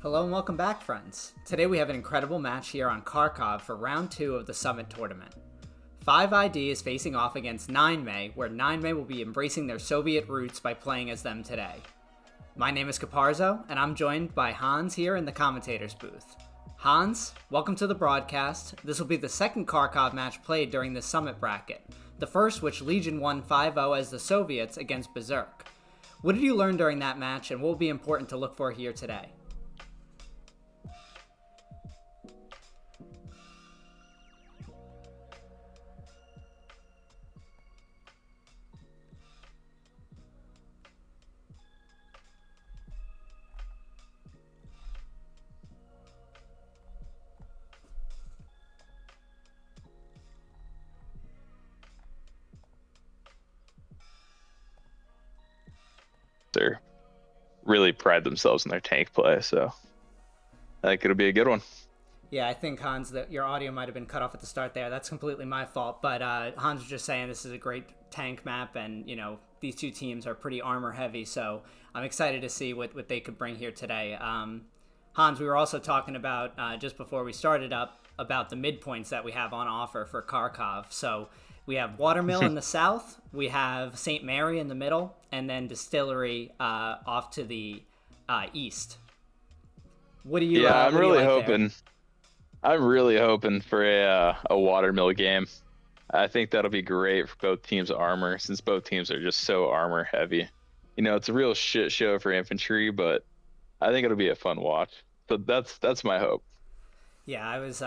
Hello and welcome back, friends. Today we have an incredible match here on Kharkov for round 2 of the Summit Tournament. 5ID is facing off against 9May, where 9May will be embracing their Soviet roots by playing as them today. My name is Caparzo, and I'm joined by Hans here in the commentator's booth. Hans, welcome to the broadcast. This will be the second Kharkov match played during the Summit bracket, the first which Legion won 5-0 as the Soviets against Berserk. What did you learn during that match, and what will be important to look for here today? They're really pride themselves in their tank play, so I think it'll be a good one. Yeah, I think, Hans, that your audio might have been cut off at the start there. That's completely my fault. But Hans was just saying this is a great tank map, and, you know, these two teams are pretty armor heavy, so I'm excited to see what they could bring here today. Hans, we were also talking about, just before we started up, about the midpoints that we have on offer for Kharkov. So we have Watermill in the south, we have St. Mary in the middle, and then Distillery off to the east. What do you? Yeah, I'm really hoping. There? I'm really hoping for a Watermill game. I think that'll be great for both teams' armor, since both teams are just so armor heavy. You know, it's a real shit show for infantry, but I think it'll be a fun watch. So that's my hope. Yeah, I was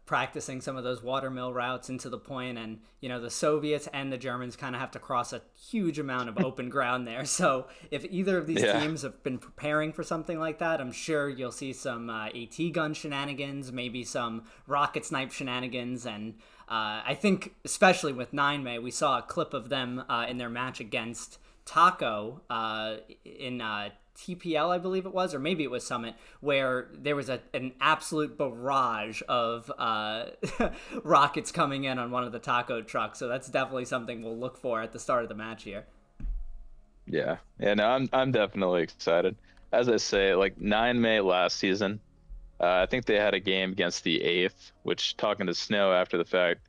practicing some of those Watermill routes into the point, and, you know, the Soviets and the Germans kind of have to cross a huge amount of open ground there. So if either of these teams have been preparing for something like that, I'm sure you'll see some AT gun shenanigans, maybe some rocket snipe shenanigans, and I think especially with 9May, we saw a clip of them in their match against Taco in TPL, I believe it was, or maybe it was Summit, where there was an absolute barrage of rockets coming in on one of the Taco trucks. So that's definitely something we'll look for at the start of the match here. Yeah, no, I'm definitely excited. As I say, like 9May last season, I think they had a game against the 8th, which, talking to Snow after the fact,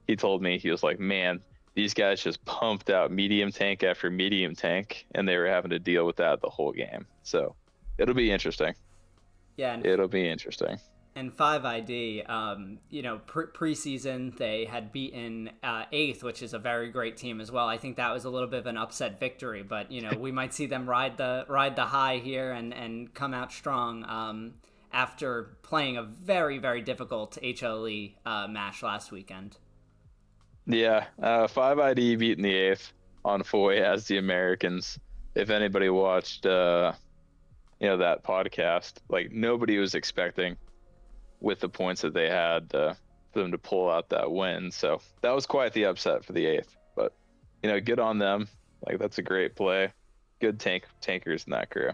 he told me, he was like, man, these guys just pumped out medium tank after medium tank, and they were having to deal with that the whole game. So it'll be interesting. Yeah, it'll be interesting. And 5ID, you know, preseason they had beaten 8th, which is a very great team as well. I think that was a little bit of an upset victory, but, you know, we might see them ride the high here and come out strong after playing a very, very difficult HLE match last weekend. Yeah, 5ID beating the 8th on Foy as the Americans. If anybody watched, that podcast, like, nobody was expecting, with the points that they had, for them to pull out that win. So that was quite the upset for the 8th. But, you know, good on them. Like, that's a great play. Good tankers in that crew.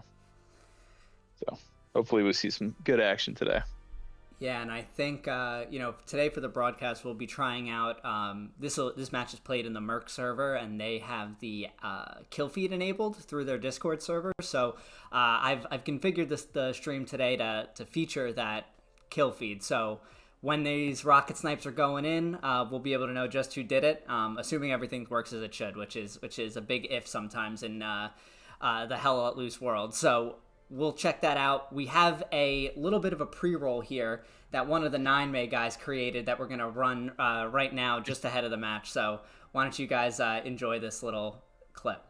So hopefully we'll see some good action today. Yeah, and I think today for the broadcast we'll be trying out this match is played in the Merc server, and they have the kill feed enabled through their Discord server. So I've configured the stream today to feature that kill feed. So when these rocket snipes are going in, we'll be able to know just who did it, assuming everything works as it should, which is a big if sometimes in the Hell Let Loose world. So we'll check that out. We have a little bit of a pre-roll here that one of the 9May guys created that we're going to run right now just ahead of the match. So why don't you guys enjoy this little clip.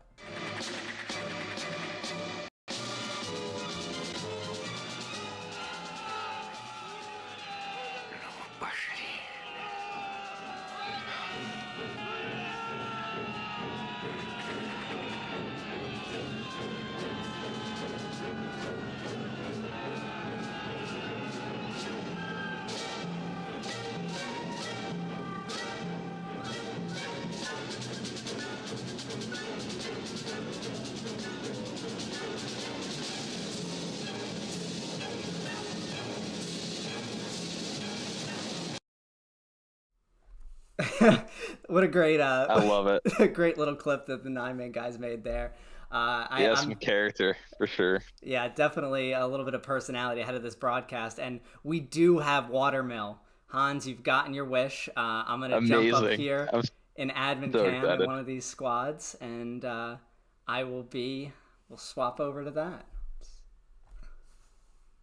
What a great I love it. A great little clip that the 9-man guys made there. Yeah, some I'm character for sure. yeah, definitely a little bit of personality ahead of this broadcast, and we do have Watermill. Hans, you've gotten your wish. I'm gonna jump up Amazing. here I'm in admin so cam in excited. one of these squads, and I will be. We'll swap over to that.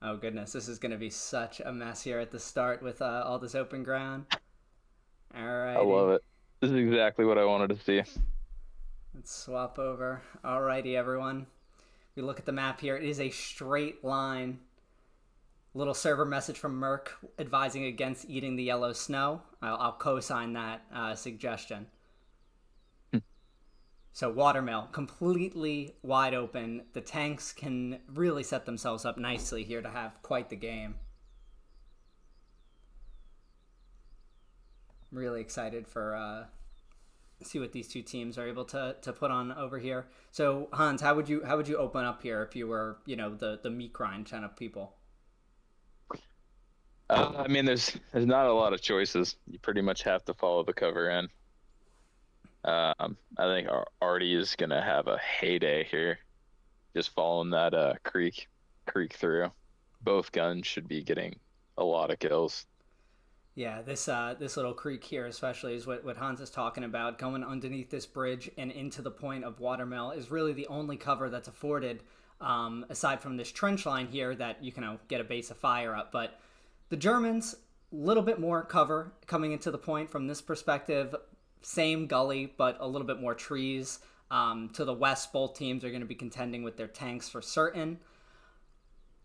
Oh goodness, this is gonna be such a mess here at the start with all this open ground. I love Alrighty, it. This is exactly what I wanted to see. let's swap over. Alrighty, everyone. We look at the map here. It is a straight line. Little server message from Merc advising against eating the yellow snow. I'll co-sign that suggestion. So Watermill, completely wide open. The tanks can really set themselves up nicely here to have quite the game. Really excited for see what these two teams are able to put on over here. So Hans, how would you open up here if you were the meat grind kind of people? I mean, there's not a lot of choices. You pretty much have to follow the cover in. I think Artie is gonna have a heyday here, just following that creek through. Both guns should be getting a lot of kills. Yeah, this little creek here especially is what Hans is talking about. Going underneath this bridge and into the point of Watermill is really the only cover that's afforded, aside from this trench line here that you can get a base of fire up. But the Germans, a little bit more cover coming into the point from this perspective. Same gully, but a little bit more trees. To the west, both teams are going to be contending with their tanks for certain.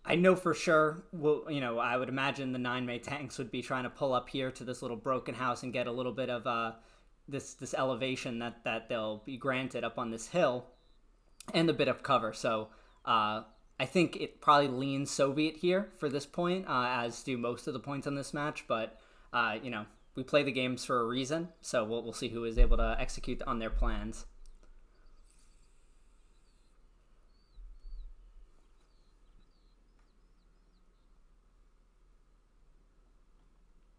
I know for sure, I would imagine the 9 May tanks would be trying to pull up here to this little broken house and get a little bit of this elevation that they'll be granted up on this hill and a bit of cover. So I think it probably leans Soviet here for this point, as do most of the points on this match. But, we play the games for a reason, so we'll see who is able to execute on their plans.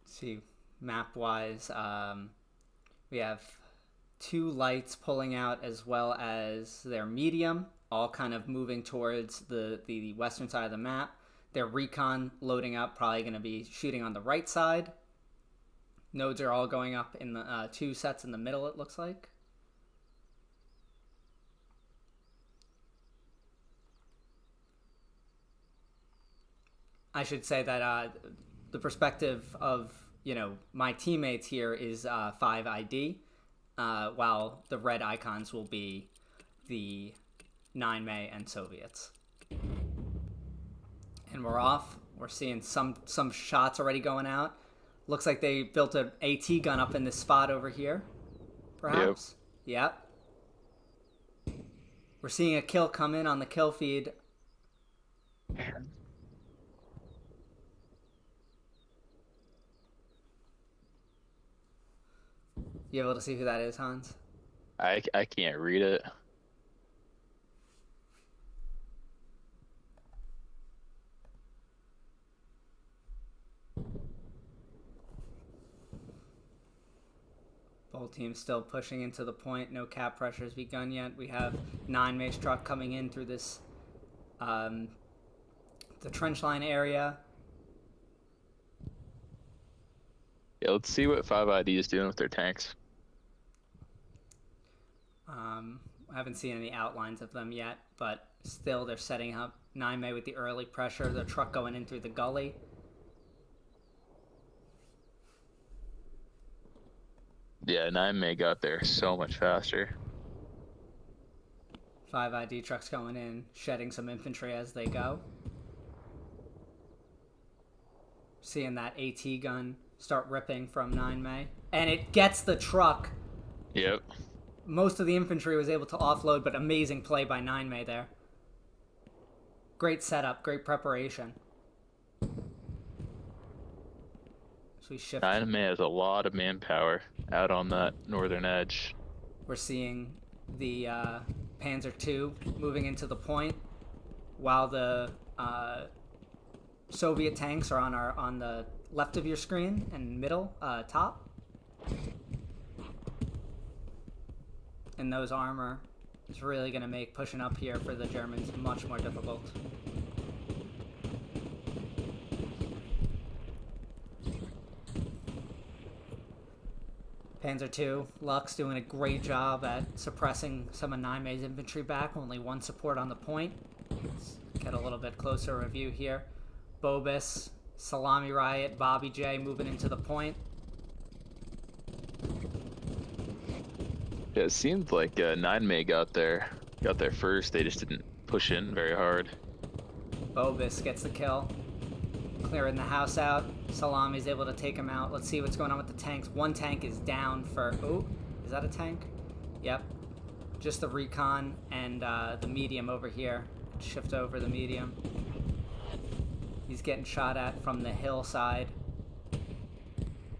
See, map wise, we have 2 lights pulling out as well as their medium, all kind of moving towards the western side of the map. Their recon loading up, probably going to be shooting on the right side. Nodes are all going up in the 2 sets in the middle, it looks like. I should say that the perspective of my teammates here is 5ID, while the red icons will be the 9 May and Soviets. And we're off. We're seeing some shots already going out. Looks like they built an AT gun up in this spot over here, perhaps. Yep. We're seeing a kill come in on the kill feed. You able to see who that is, Hans? I can't read it. Both teams still pushing into the point. No cap pressures begun yet. We have 9 May's truck coming in through this, the trench line area. Yeah, let's see what 5ID is doing with their tanks. I haven't seen any outlines of them yet, but still they're setting up 9 May with the early pressure. The truck going in through the gully. Yeah, 9 May got there so much faster. 5ID trucks going in, shedding some infantry as they go. Seeing that AT gun start ripping from 9 May. And it gets the truck. Yep. Most of the infantry was able to offload, but amazing play by 9 May there. Great setup, great preparation. So we shift. 9 May has a lot of manpower out on that northern edge. We're seeing the Panzer II moving into the point, while the Soviet tanks are on the left of your screen and middle top. And those armor It's really going to make pushing up here for the Germans much more difficult. Panzer II, Lux doing a great job at suppressing some of Naime's infantry back. Only one support on the point. Let's get a little bit closer review here. Bobus, Salami Riot, Bobby J moving into the point. Yeah, it seemed like 9 May got there first. They just didn't push in very hard. Bobus gets the kill. Clearing the house out. Salami's able to take him out. Let's see what's going on with the tanks. One tank is down for... Oh, is that a tank? Yep. Just the recon and the medium over here. Shift over the medium. He's getting shot at from the hillside.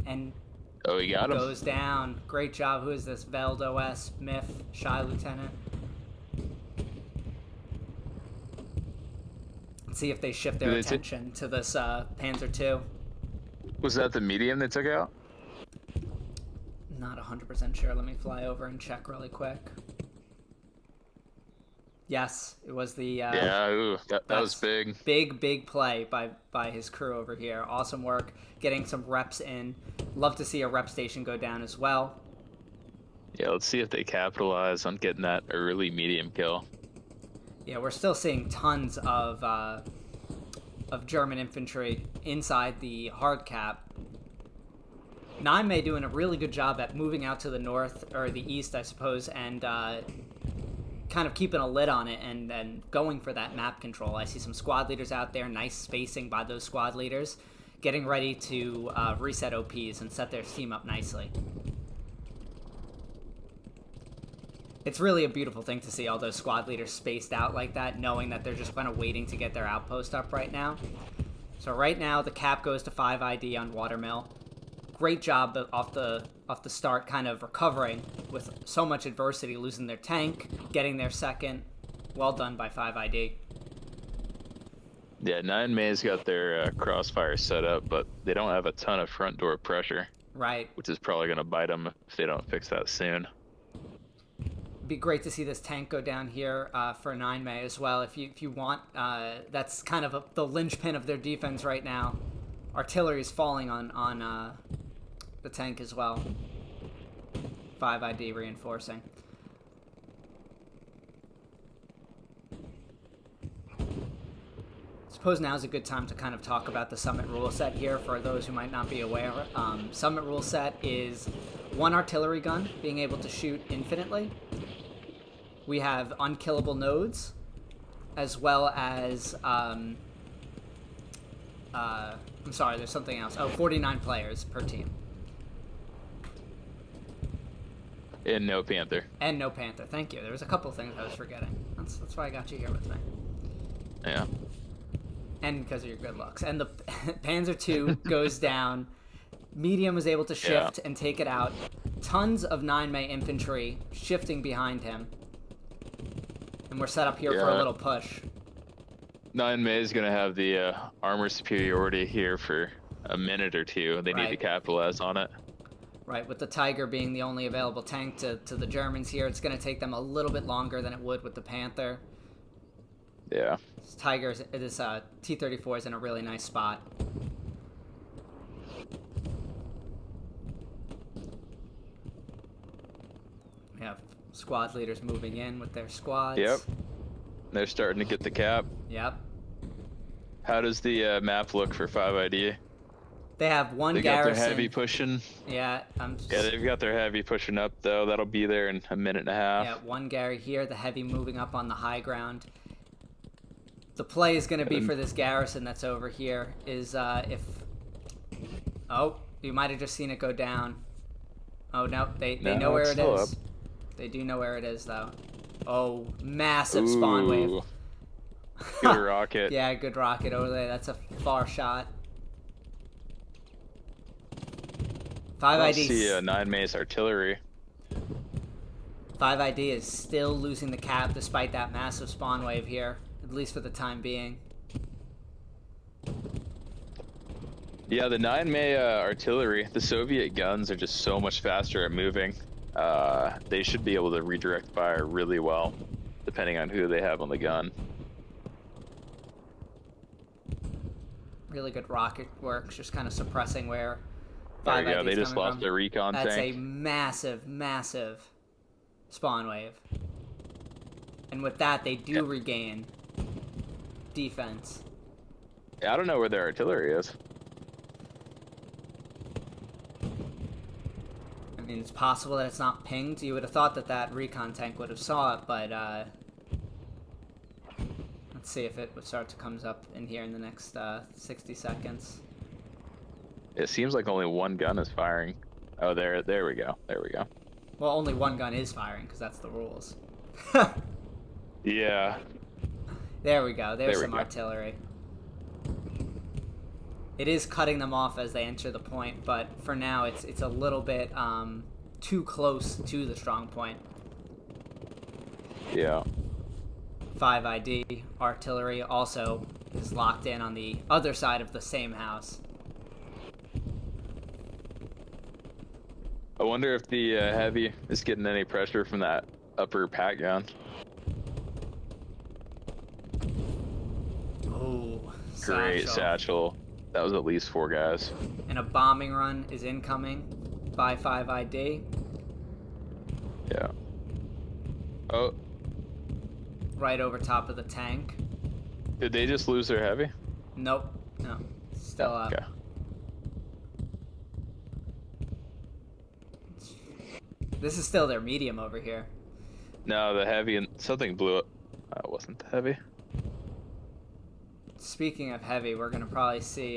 And... Oh, he got him. Goes down. Great job. Who is this? Veld OS, Myth, Shy Lieutenant. Let's see if they shift their attention to this Panzer II. Was that the medium they took out? Not 100% sure. Let me fly over and check really quick. Yes, it was the... yeah, ooh, that was big. Big play by his crew over here. Awesome work. Getting some reps in. Love to see a rep station go down as well. Yeah, let's see if they capitalize on getting that early medium kill. Yeah, we're still seeing tons of German infantry inside the hard cap. 9 doing a really good job at moving out to the north, or the east, I suppose, and kind of keeping a lid on it and going for that map control. I see some squad leaders out there, nice spacing by those squad leaders, getting ready to reset OPs and set their team up nicely. It's really a beautiful thing to see all those squad leaders spaced out like that, knowing that they're just kind of waiting to get their outpost up right now. So right now, the cap goes to 5 ID on Watermill. Great job off the start, kind of recovering with so much adversity, losing their tank, getting their second. Well done by 5 ID. Yeah, 9 May's got their crossfire set up, but they don't have a ton of front door pressure. Right. Which is probably going to bite them if they don't fix that soon. Be great to see this tank go down here for 9 May as well. If you want, that's kind of the linchpin of their defense right now. Artillery is falling on the tank as well. 5 ID reinforcing. Suppose now is a good time to kind of talk about the Summit rule set here for those who might not be aware. Summit rule set is 1 artillery gun being able to shoot infinitely. We have unkillable nodes, as well as, I'm sorry, there's something else. Oh, 49 players per team. And no Panther. And no Panther, thank you. There was a couple things I was forgetting. That's why I got you here with me. Yeah. And because of your good looks. And the Panzer II goes down. Medium was able to shift and take it out. Tons of 9 May infantry shifting behind him. And we're set up here for a little push. 9 May is going to have the armor superiority here for a minute or two. They need to capitalize on it. Right, with the Tiger being the only available tank to the Germans here, it's going to take them a little bit longer than it would with the Panther. Yeah. This T-34 is in a really nice spot. We have squad leaders moving in with their squads. Yep. They're starting to get the cap. Yep. How does the map look for 5 ID? They have one they garrison. Got their heavy pushing. Yeah. Yeah, they've got their heavy pushing up, though. That'll be there in a minute and a half. Yeah, one Gary here, the heavy moving up on the high ground. The play is going to be for this garrison that's over here is if... Oh, you might have just seen it go down. Oh, no, they know where it is. Up. They do know where it is, though. Oh, massive spawn wave. Good rocket. Yeah, good rocket over there. That's a far shot. 5 ID. I see 9 May's artillery. 5 ID is still losing the cap despite that massive spawn wave here, at least for the time being. Yeah, the 9 May artillery, the Soviet guns are just so much faster at moving. they should be able to redirect fire really well, depending on who they have on the gun. Really good rocket work, just kind of suppressing where There 5 you go. IDs They just coming lost from. their recon That's tank. a massive, massive spawn wave. And with that, they do regain defense. Yeah, I don't know where their artillery is. I mean, it's possible that it's not pinged. You would have thought that that recon tank would have saw it, but let's see if it would start to comes up in here in the next 60 seconds. It seems like only one gun is firing. Oh, there we go. There we go. Well, only one gun is firing because that's the rules. Yeah. There we go. There's There we some go. artillery. It is cutting them off as they enter the point, but for now it's a little bit too close to the strong point. Yeah. 5 ID artillery also is locked in on the other side of the same house. I wonder if the heavy is getting any pressure from that upper pack gun. Oh, Great satchel. That was at least 4 guys. And a bombing run is incoming by 5 ID. Yeah. Oh, Right over top of the tank. did they just lose their heavy? Nope. No. Still up. Okay. This is still their medium over here. No, the heavy and something blew up. It wasn't the heavy. Speaking of heavy, we're going to probably see,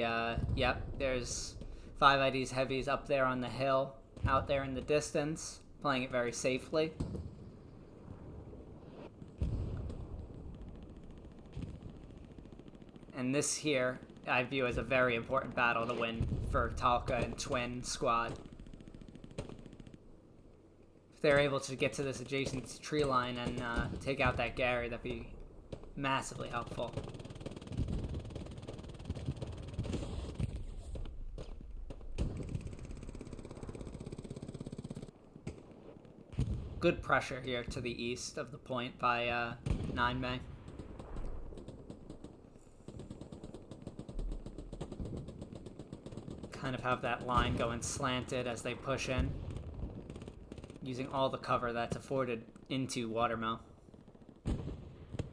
yep, there's 5 ID's heavies up there on the hill, out there in the distance, playing it very safely. And this here, I view as a very important battle to win for Talca and Twin squad. If they're able to get to this adjacent tree line and take out that Gary, that'd be massively helpful. Good pressure here to the east of the point by 9 May. Kind of have that line going slanted as they push in, using all the cover that's afforded into Watermill.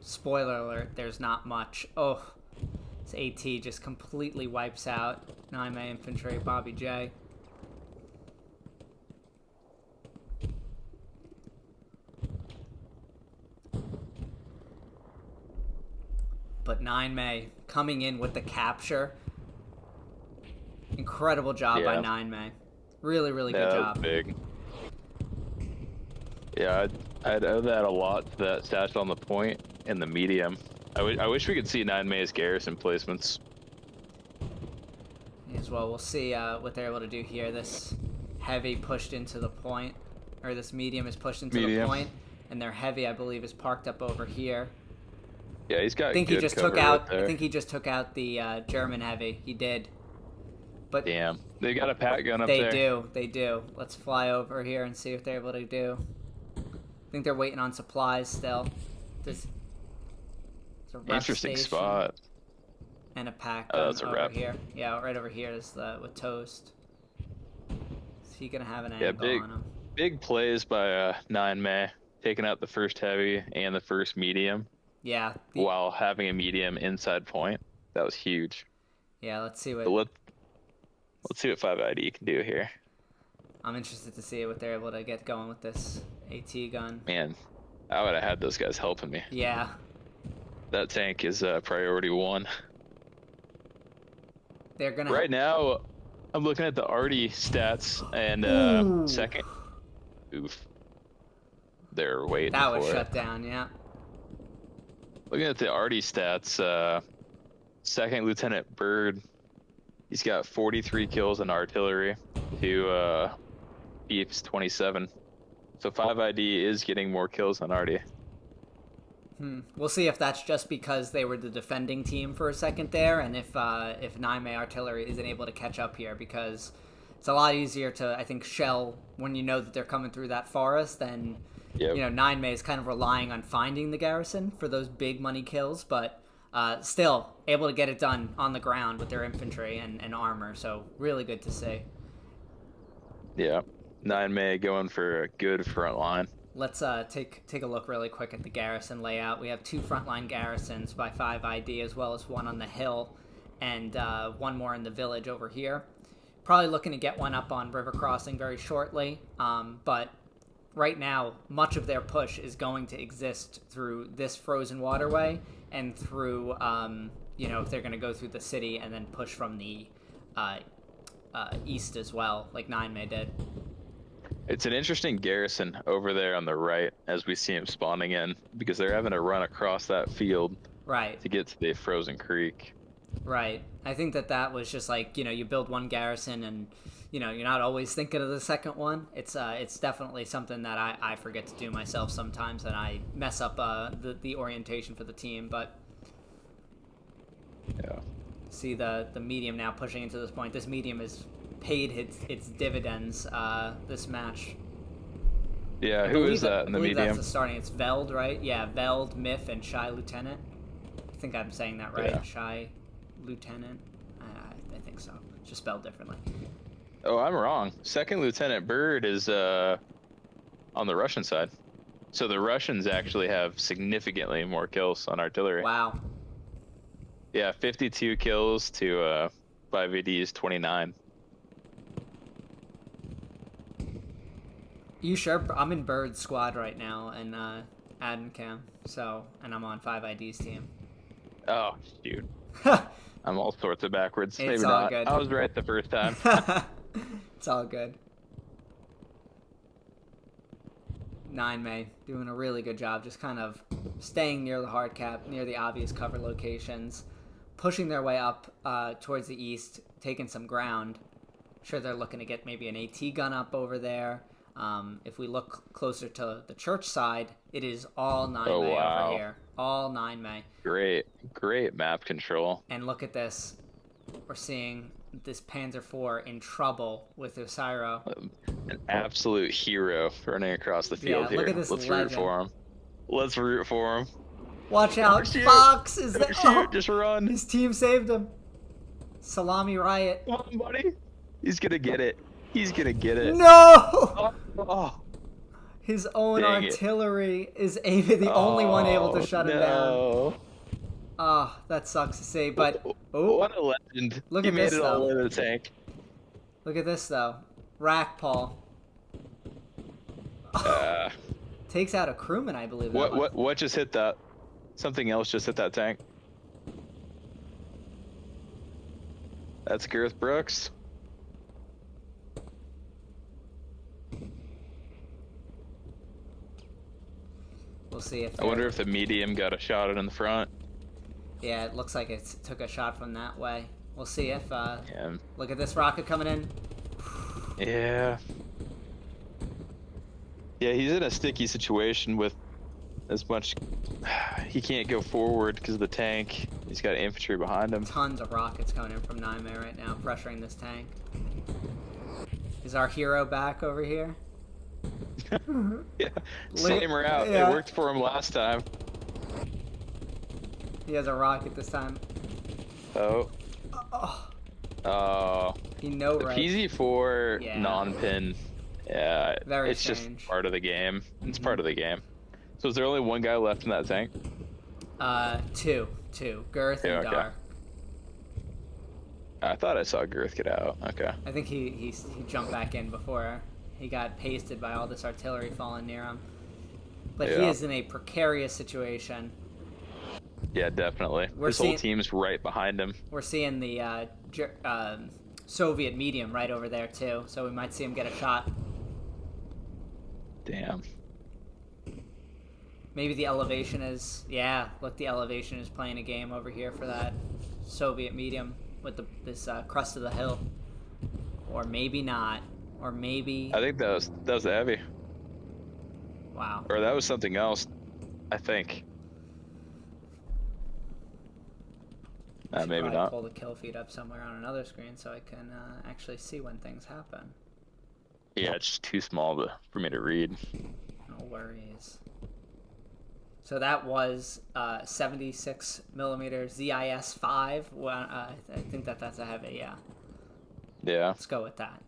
Spoiler alert, there's not much. Oh, this AT just completely wipes out 9 May infantry, Bobby J. But 9 May coming in with the capture. Incredible job by 9 May. Really, really good job. That was big. Yeah, I'd owe that a lot to that satchel on the point and the medium. I wish we could see 9 May's garrison placements. As well, we'll see what they're able to do here. This heavy pushed into the point, or this medium is pushed into the point, and their heavy, I believe, is parked up over here. Yeah, he's got. I think he good just cover took out. right there. I think he just took out the German heavy. He did. But damn, they got a pack gun up they there. do. They do. Let's fly over here and see what they're able to do. I think they're waiting on supplies still. There's a rep Interesting station spot. and a pack Oh, gun that's a over rep. here. Yeah, right over here is the with Toast. Is he gonna have an Yeah, angle on him? big plays by 9 May, taking out the first heavy and the first medium Yeah. while having a medium inside point. That was huge. Yeah. Let's see what. But let's see what 5 ID can do here. I'm interested to see what they're able to get going with this AT gun. Man, I would have had those guys helping me. Yeah. That tank is priority 1. They're gonna. Right now, I'm looking at the Arty stats and second. Oof. They're waiting That for was it. shut down. Yeah. Looking at the Arty stats, Second Lieutenant Bird, he's got 43 kills in artillery to Beef's 27. So 5 ID is getting more kills than Arty. We'll see if that's just because they were the defending team for a second there, and if 9 May Artillery isn't able to catch up here, because it's a lot easier to, I think, shell when you know that they're coming through that forest than, Yep. Nine May is kind of relying on finding the garrison for those big money kills, but still able to get it done on the ground with their infantry and armor. So really good to see. Yeah. 9 May going for a good front line. Let's take a look really quick at the garrison layout. We have 2 frontline garrisons by 5 ID, as well as one on the hill, and one more in the village over here. Probably looking to get one up on River Crossing very shortly, but right now, much of their push is going to exist through this frozen waterway and through, if they're going to go through the city and then push from the east as well, like 9 May did. It's an interesting garrison over there on the right as we see him spawning in, because they're having to run across that field Right. to get to the frozen creek. Right. I think that was just like, you build one garrison and, you're not always thinking of the second one. It's definitely something that I forget to do myself sometimes, and I mess up the orientation for the team. But Yeah. see the medium now pushing into this point. This medium has paid its dividends this match. Yeah, who is that in the medium? That's the starting. It's Veld, right? Yeah, Veld, Miff, and Shy Lieutenant. I think I'm saying that right. Yeah. Shy Lieutenant. I think so. It's just spelled differently. Oh, I'm wrong. Second Lieutenant Bird is on the Russian side. So the Russians actually have significantly more kills on artillery. Wow. Yeah, 52 kills to 5AD's 29. You sure? I'm in Bird's squad right now, and Adam Cam. So, and I'm on 5ID's team. Oh, shoot. I'm all sorts of backwards. It's Maybe all not. good. I was right the first time. It's all good. 9 May doing a really good job, just kind of staying near the hard cap, near the obvious cover locations, pushing their way up towards the east, taking some ground. Sure, they're looking to get maybe an AT gun up over there. If we look closer to the church side, it is all 9 May over here. All 9 May. Great map control. And look at this. We're seeing this Panzer IV in trouble with Osiro. An absolute hero running across the field here. Look at this Let's legend. root for him. Let's root for him. Watch out. Shoot. Fox is there. Shoot, just run. His team saved him. Salami Riot. Come on, buddy. He's going to get it. He's going to get it. No! Oh. His own Dang artillery is the only one able to shut him down. Oh, that sucks to see, but... What a legend. Look He at made this, it all though. in the tank. Look at this, though. Rack Paul. Takes out a crewman, I believe. What just hit that? Something else just hit that tank. That's Gareth Brooks. We'll see if... I wonder if the medium got a shot in the front. Yeah, it looks like it took a shot from that way. We'll see if... Yeah. Look at this rocket coming in. Yeah. Yeah, he's in a sticky situation with as much... He can't go forward because of the tank. He's got infantry behind him. Tons of rockets coming in from 9 May right now, pressuring this tank. Is our hero back over here? Yeah, same route. Yeah. It worked for him last time. He has a rocket this time. Oh. Oh. He know The right. PZ4 non-pin. Yeah, Very it's strange. just part of the game. It's part of the game. So is there only one guy left in that tank? Two. Girth and okay. Dar. I thought I saw Girth get out. Okay. I think he jumped back in before he got pasted by all this artillery falling near him. But he is in a precarious situation. Yeah, definitely. His whole team's right behind him. We're seeing the Soviet medium right over there too, so we might see him get a shot. Damn. Maybe the elevation is... Yeah, look, the elevation is playing a game over here for that Soviet medium with this crust of the hill. Or maybe not. Or maybe... I think that was the heavy. Wow. Or that was something else, I think. I should Maybe probably not. pull the kill feed up somewhere on another screen so I can actually see when things happen. Yeah, it's just too small for me to read. No worries. So that was 76 millimeter ZIS 5. Well, I think that's a heavy, yeah. Yeah. Let's go with that.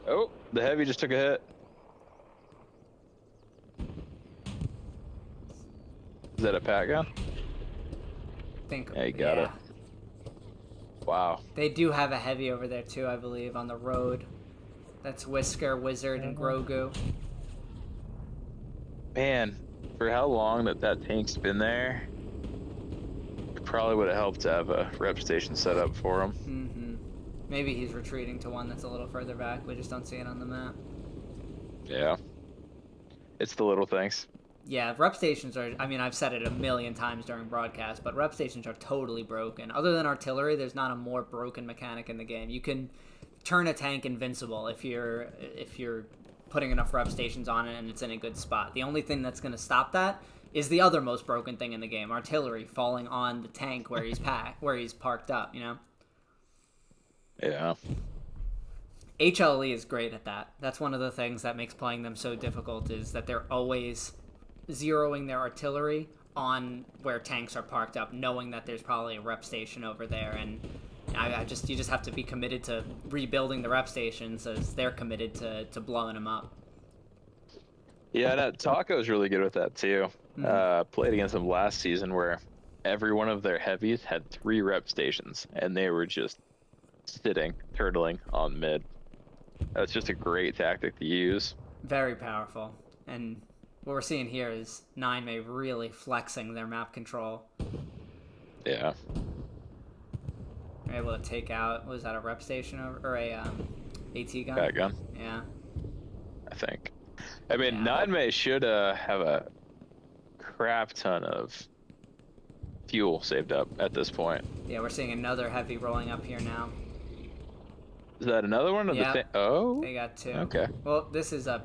Oh, the heavy just took a hit. Is that a pat gun? Yeah, you got it. Wow. They do have a heavy over there too, I believe, on the road. That's Whisker, Wizard, and Grogu. Man, for how long that tank's been there, it probably would have helped to have a rep station set up for him. Mm-hmm. Maybe he's retreating to one that's a little further back. We just don't see it on the map. Yeah. It's the little things. Yeah, rep stations are, I mean, I've said it a million times during broadcast, but rep stations are totally broken. Other than artillery, there's not a more broken mechanic in the game. You can turn a tank invincible if you're putting enough rep stations on it and it's in a good spot. The only thing that's going to stop that is the other most broken thing in the game, artillery falling on the tank where he's parked up, you know? Yeah. HLE is great at that. That's one of the things that makes playing them so difficult, is that they're always zeroing their artillery on where tanks are parked up, knowing that there's probably a rep station over there, and you just have to be committed to rebuilding the rep stations as they're committed to blowing them up. Yeah, and Taco's really good with that too. Played against them last season where every one of their heavies had 3 rep stations, and they were just sitting, turtling on mid. That's just a great tactic to use. Very powerful. And what we're seeing here is 9May really flexing their map control. Yeah. They're able to take out, was that a rep station or a AT gun? Pat gun. Yeah. I think. I mean, Yeah. 9May should have a crap ton of fuel saved up at this point. Yeah, we're seeing another heavy rolling up here now. Is that another one of the thing? Oh. They got 2. Okay. Well, this is a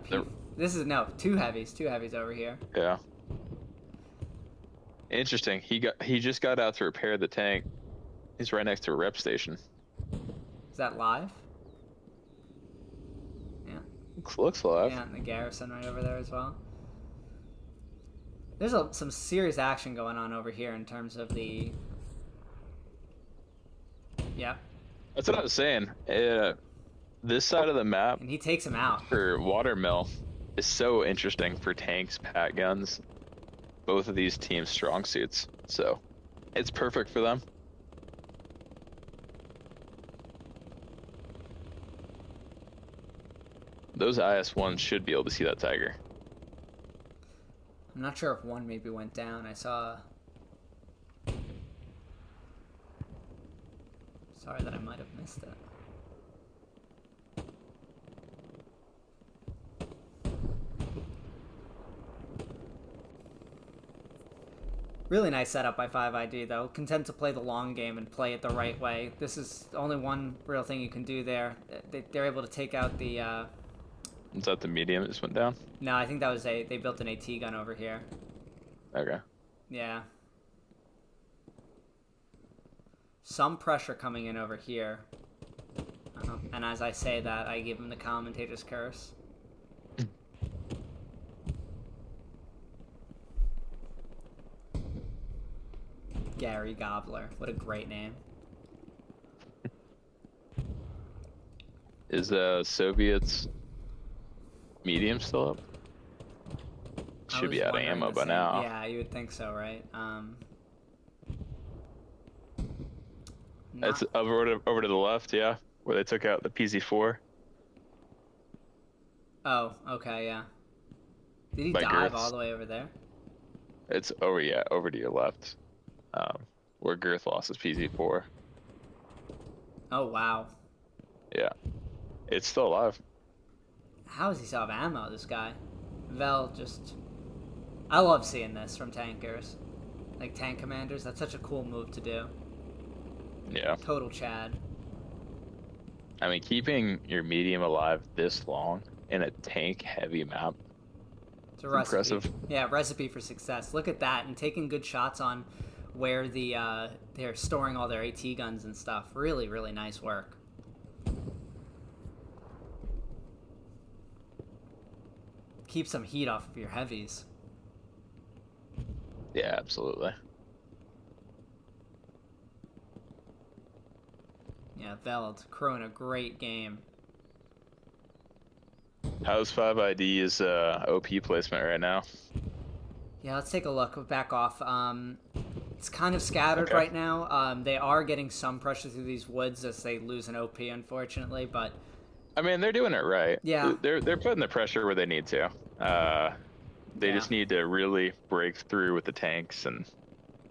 two heavies over here. Yeah. Interesting. He just got out to repair the tank. He's right next to a rep station. Is that live? Yeah. Looks live. Yeah, and the garrison right over there as well. There's some serious action going on over here in terms of the... Yeah. That's what I was saying. This side of the map And he takes him out. for Watermill is so interesting for tanks, pat guns, both of these teams' strong suits. So it's perfect for them. Those IS-1s should be able to see that Tiger. I'm not sure if one maybe went down. I saw... Sorry that I might have missed it. Really nice setup by 5ID, though. Content to play the long game and play it the right way. This is only one real thing you can do there. They're able to take out the... Is that the medium that just went down? No, I think that was they built an AT gun over here. Okay. Yeah. Some pressure coming in over here. And as I say that, I give him the commentator's curse. Gary Gobbler. What a great name. Is Soviets medium still up? Should be out of ammo by now. Yeah, you would think so, right? It's over to the left, yeah, where they took out the PZ-4. Oh, okay, yeah. Did he By dive Girths. all the way over there? It's over to your left, where Girth lost his PZ-4. Oh, wow. Yeah, it's still alive. How does he still have ammo, this guy? Vel just... I love seeing this from tankers. Like, tank commanders, that's such a cool move to do. Yeah. Total Chad. I mean, keeping your medium alive this long in a tank-heavy map. It's a recipe. Impressive. Yeah, recipe for success. Look at that, and taking good shots on where they're storing all their AT guns and stuff. Really, really nice work. Keep some heat off of your heavies. Yeah, absolutely. Yeah, Veld crewing a great game. How's 5ID's OP placement right now? Yeah, let's take a look. Back off. It's kind of scattered Okay. right now. They are getting some pressure through these woods as they lose an OP, unfortunately. But I mean, they're doing it right. yeah, They're putting the pressure where they need to. They yeah, just need to really break through with the tanks and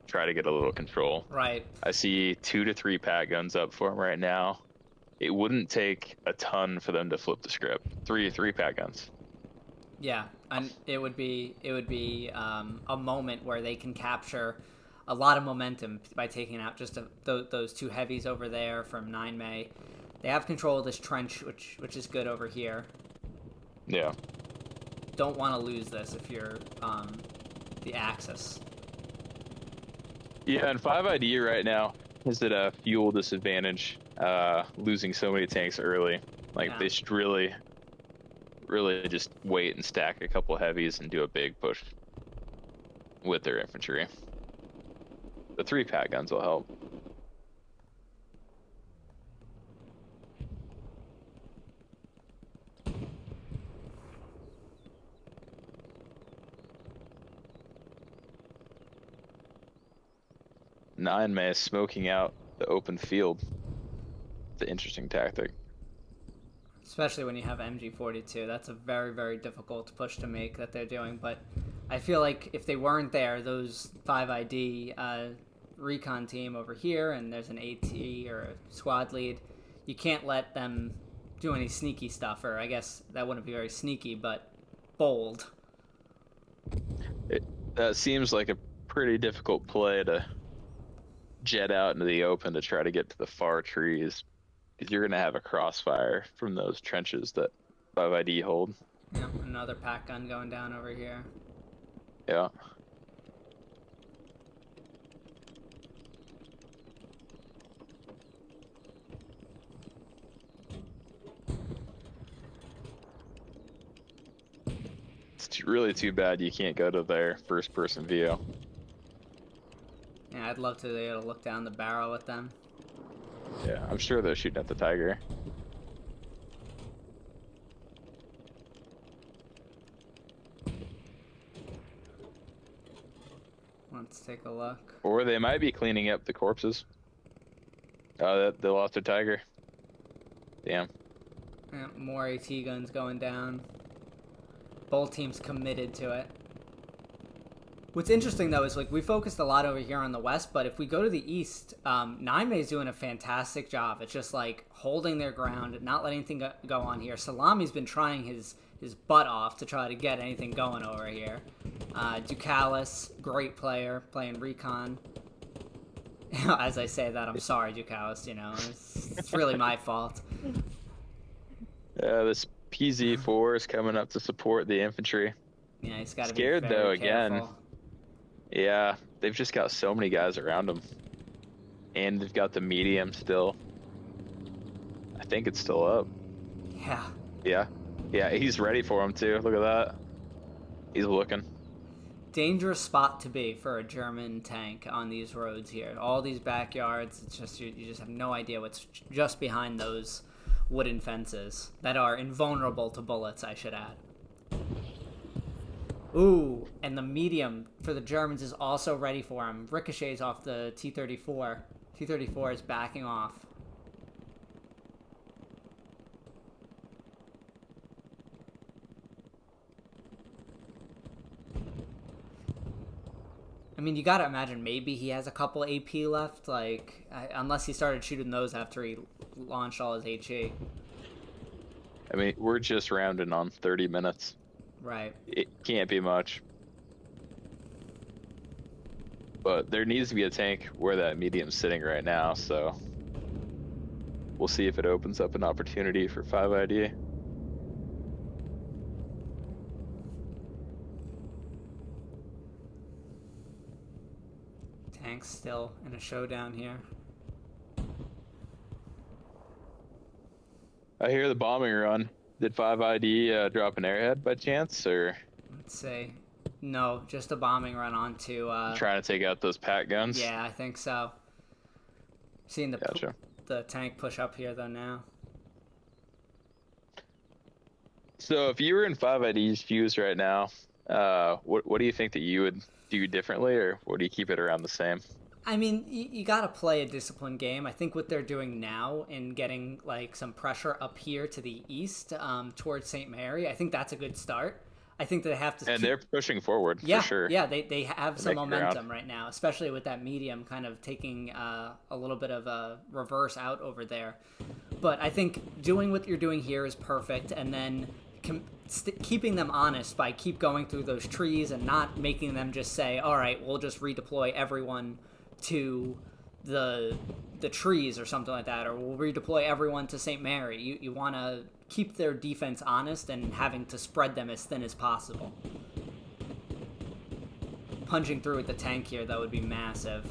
try to get a little control. right. I see 2 to 3 pat guns up for them right now. It wouldn't take a ton for them to flip the script. Three pat guns. Yeah, and it would be a moment where they can capture a lot of momentum by taking out just those two heavies over there from 9 May. They have control of this trench, which is good over here. Yeah. Don't want to lose this if you're the Axis. Yeah, and 5ID right now is at a fuel disadvantage, losing so many tanks early. Like, Yeah. they should really just wait and stack a couple heavies and do a big push with their infantry. The 3 pat guns will help. Nine May is smoking out the open field. It's an interesting tactic. Especially when you have MG42. That's a very, very difficult push to make that they're doing. But I feel like if they weren't there, those 5ID recon team over here, and there's an AT or a squad lead, you can't let them do any sneaky stuff, or I guess that wouldn't be very sneaky, but bold. That seems like a pretty difficult play to jet out into the open to try to get to the far trees. Because you're going to have a crossfire from those trenches that 5ID hold. Yep, another pack gun going down over here. Yeah. It's really too bad you can't go to their first-person view. Yeah, I'd love to be able to look down the barrel with them. Yeah, I'm sure they're shooting at the Tiger. Let's take a look. Or they might be cleaning up the corpses. Oh, they lost their Tiger. Damn. Yeah, more AT guns going down. Both teams committed to it. What's interesting, though, is like we focused a lot over here on the west, but if we go to the east, Naime is doing a fantastic job. It's just like holding their ground, not letting anything go on here. Salami's been trying his butt off to try to get anything going over here. Ducalis, great player, playing recon. As I say that, I'm sorry, Ducalis, you know, it's really my fault. Yeah, this PZ4 is coming up to support the infantry. Yeah, he's got to be Scared, very though, careful. again. Yeah, they've just got so many guys around them. And they've got the medium still. I think it's still up. Yeah. Yeah. Yeah, he's ready for him, too. Look at that. He's looking. Dangerous spot to be for a German tank on these roads here. All these backyards, it's just you just have no idea what's just behind those wooden fences that are invulnerable to bullets, I should add. Ooh, and the medium for the Germans is also ready for him. Ricochets off the T-34. T-34 is backing off. I mean, you gotta imagine maybe he has a couple AP left, like, unless he started shooting those after he launched all his HE. I mean, we're just rounding on 30 minutes. Right. It can't be much. But there needs to be a tank where that medium's sitting right now, so we'll see if it opens up an opportunity for 5ID. tanks still in a showdown here. I hear the bombing run. Did 5ID drop an airhead by chance, or Let's see. No, just a bombing run onto... trying to take out those pack guns? Yeah, I think so. Seeing the tank push up here, though, now. So if you were in 5ID's fuse right now, what do you think that you would do differently, or would you keep it around the same? I mean, you got to play a disciplined game. I think what they're doing now in getting like some pressure up here to the east towards St. Mary, I think that's a good start. I think they have to. And they're pushing forward, yeah, for sure. Yeah, they have some momentum ground right now, especially with that medium kind of taking a little bit of a reverse out over there. But I think doing what you're doing here is perfect, and then keeping them honest by keep going through those trees and not making them just say, all right, we'll just redeploy everyone to the trees or something like that, or we'll redeploy everyone to St. Mary. You want to keep their defense honest and having to spread them as thin as possible. Punching through with the tank here, that would be massive.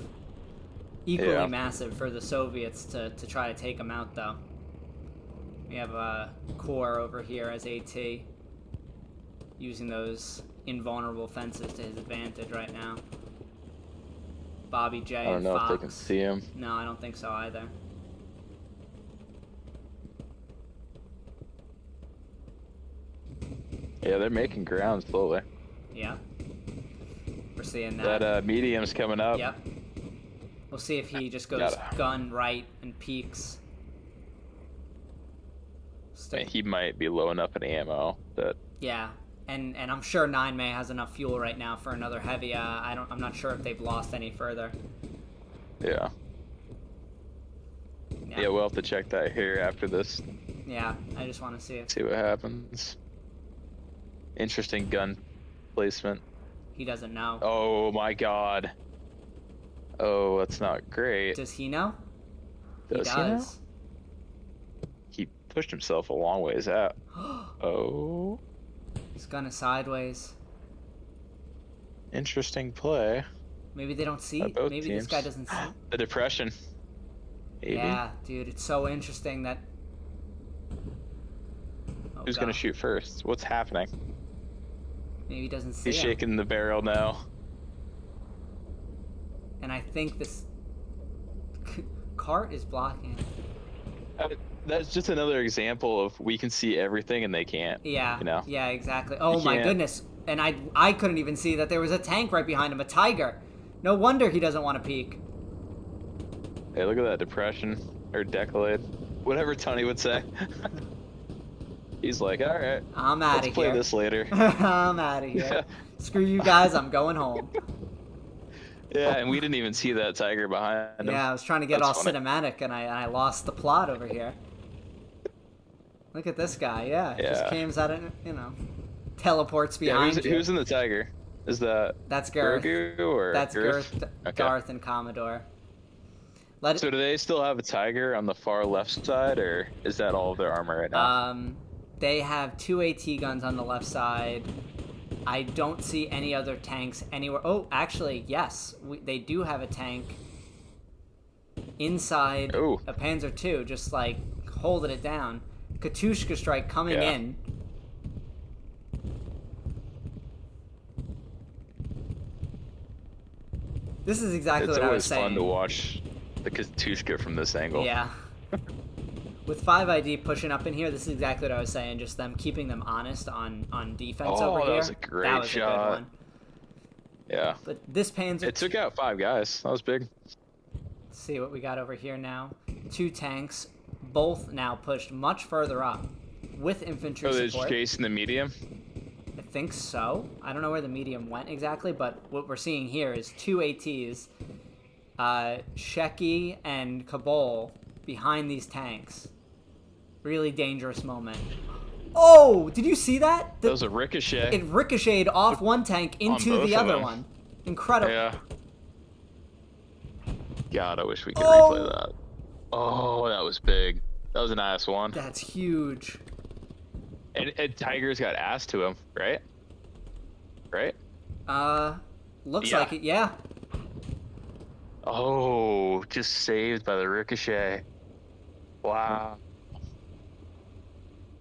Equally massive for the Soviets to try to take them out, though. We have a Core over here as AT, using those invulnerable fences to his advantage right now. Bobby J and Fox. I don't know if they can see him. No, I don't think so either. Yeah, they're making ground slowly. Yeah. We're seeing that. That medium's coming up. Yep. We'll see if he just goes gun right and peeks. He might be low enough in ammo that... Yeah. And I'm sure 9 May has enough fuel right now for another heavy. I'm not sure if they've lost any further. Yeah. Yeah, we'll have to check that here after this. Yeah, I just want to see it. See what happens. Interesting gun placement. He doesn't know. Oh my god. Oh, that's not great. Does he know? Does he know? He pushed himself a long ways out. Oh. His gun is sideways. Interesting play. Maybe they don't see. Maybe teams. This guy doesn't see. The depression. Maybe. Yeah, dude, it's so interesting that... Who's gonna shoot first? What's happening? Maybe he doesn't see He's him. shaking the barrel now. And I think this cart is blocking it. That's just another example of we can see everything and they can't. Yeah. You know? Yeah, exactly. Oh my goodness. And I couldn't even see that there was a tank right behind him, a Tiger. No wonder he doesn't want to peek. Hey, look at that depression or decolade, whatever Tony would say. He's like, all right, I'm out of here. Let's play this later. I'm out of here. Screw you guys. I'm going home. Yeah, and we didn't even see that Tiger behind him. Yeah, I was trying to get all cinematic, and I lost the plot over here. Look at this guy. Yeah, just came out of, teleports behind you. Who's in the Tiger? Is that's Garth? Or that's Girth? Okay. Garth and Commodore. So do they still have a Tiger on the far left side, or is that all of their armor right now? They have 2 AT guns on the left side. I don't see any other tanks anywhere. Oh, actually, yes. They do have a tank inside a Panzer II, just like holding it down. Katushka strike coming in. This is exactly what I was saying. It's always fun to watch the Katushka from this angle. Yeah. With 5ID pushing up in here, this is exactly what I was saying. Just them keeping them honest on defense over here. That was a great shot. A good one. Yeah. But this Panzer... It took out 5 guys. That was big. Let's see what we got over here now. 2 tanks, both now pushed much further up with infantry support. Oh, they're chasing the medium? I think so. I don't know where the medium went exactly, but what we're seeing here is 2 ATs, Shecky and Kabul behind these tanks. Really dangerous moment. Oh, did you see that? That was a ricochet. It ricocheted off one tank into the other one. Incredible. Yeah. God, I wish we could replay that. Oh, that was big. That was a nice one. That's huge. And Tiger's got ass to him, right? Right? Looks like it, yeah. Oh, just saved by the ricochet. Wow.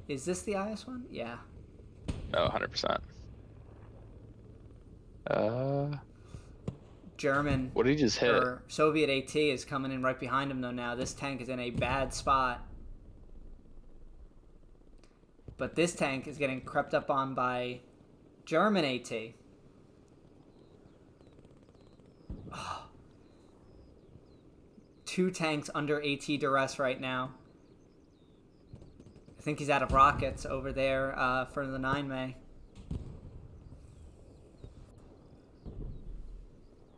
Is this the IS one? Yeah. Oh, 100%. Uh, German what did he just hit? or Soviet AT is coming in right behind him though now. This tank is in a bad spot. But this tank is getting crept up on by German AT. Oh. 2 tanks under AT duress right now. I think he's out of rockets over there for the 9 May.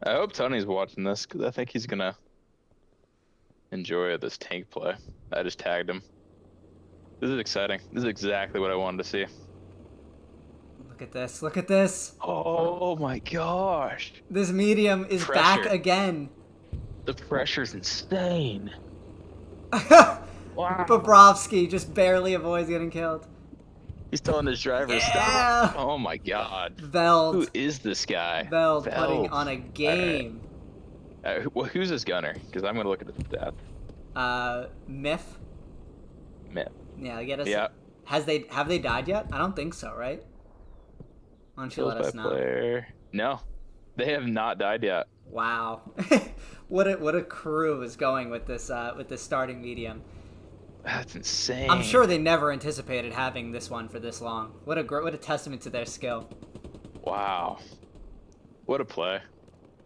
I hope Tony's watching this because I think he's gonna enjoy this tank play. I just tagged him. This is exciting. This is exactly what I wanted to see. Look at this. Look at this. Oh my gosh. This medium is back again. The pressure's insane. Wow. Bobrovsky just barely avoids getting killed. He's telling his driver, stop. Oh my god. Veld. Who is this guy? Veld putting on a game. Well, who's this gunner? Because I'm going to look at his stats. Myth. Myth. Yeah, get us. Yeah. Have they died yet? I don't think so, right? Why don't you let us know? Player. No, they have not died yet. Wow. what a crew is going with this starting medium. That's insane. I'm sure they never anticipated having this one for this long. What a testament to their skill. Wow. What a play.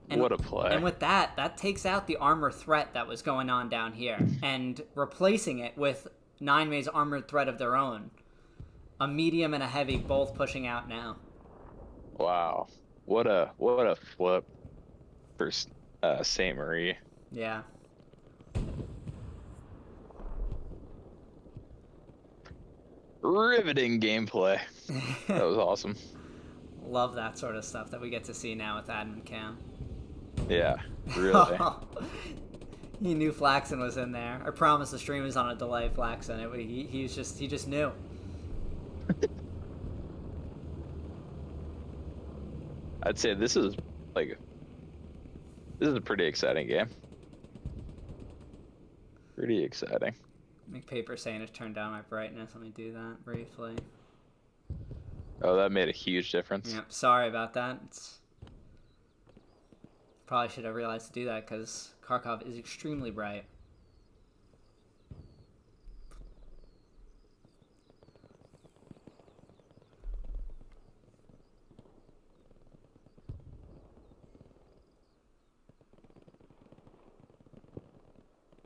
What a play. And with that takes out the armor threat that was going on down here and replacing it with 9May's armored threat of their own. A medium and a heavy both pushing out now. Wow. What a flip for St. Marie. Yeah. Riveting gameplay. That was awesome. Love that sort of stuff that we get to see now with Admin Cam. Yeah, really. He knew Flaxen was in there. I promise the stream is on a delay, Flaxen. He just knew. I'd say this is a pretty exciting game. Pretty exciting. McPaper saying to turn down my brightness. Let me do that briefly. Oh, that made a huge difference. Yep, sorry about that. Probably should have realized to do that because Kharkov is extremely bright.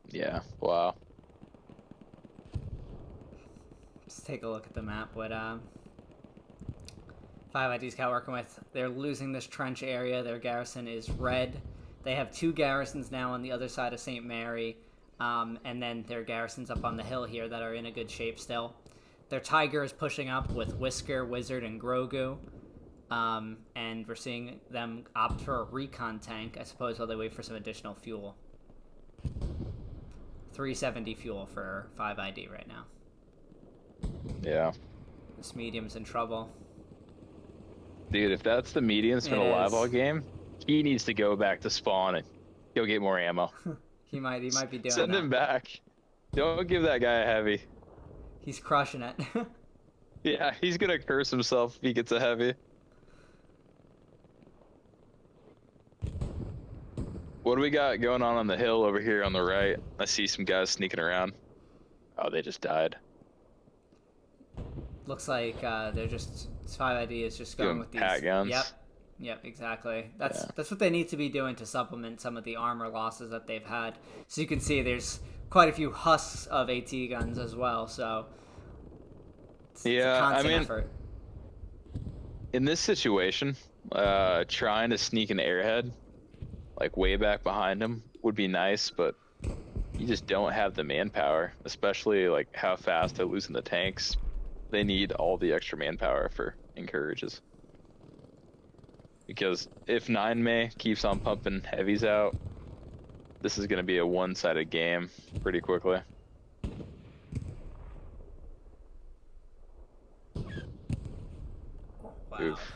Yeah, wow. Let's take a look at the map. What 5ID's got working with. They're losing this trench area. Their garrison is red. They have 2 garrisons now on the other side of St. Mary. And then their garrisons up on the hill here that are in a good shape still. Their Tiger is pushing up with Whisker, Wizard, and Grogu. And we're seeing them opt for a recon tank, I suppose, while they wait for some additional fuel. 370 fuel for 5ID right now. Yeah. This medium's in trouble. Dude, if that's the medium's been alive all game, he needs to go back to spawn and go get more ammo. he might be doing that. Send him back. Don't give that guy a heavy. He's crushing it. Yeah, he's gonna curse himself if he gets a heavy. What do we got going on the hill over here on the right? I see some guys sneaking around. Oh, they just died. Looks like they're just 5ID is just going with these pat guns. Yep, exactly. That's what they need to be doing to supplement some of the armor losses that they've had. So you can see there's quite a few husks of AT guns as well. So it's a constant effort. In this situation, trying to sneak an airhead, like way back behind him, would be nice, but you just don't have the manpower, especially like how fast they're losing the tanks. They need all the extra manpower for encourages. Because if 9May keeps on pumping heavies out, this is going to be a one-sided game pretty quickly. Wow. Oof.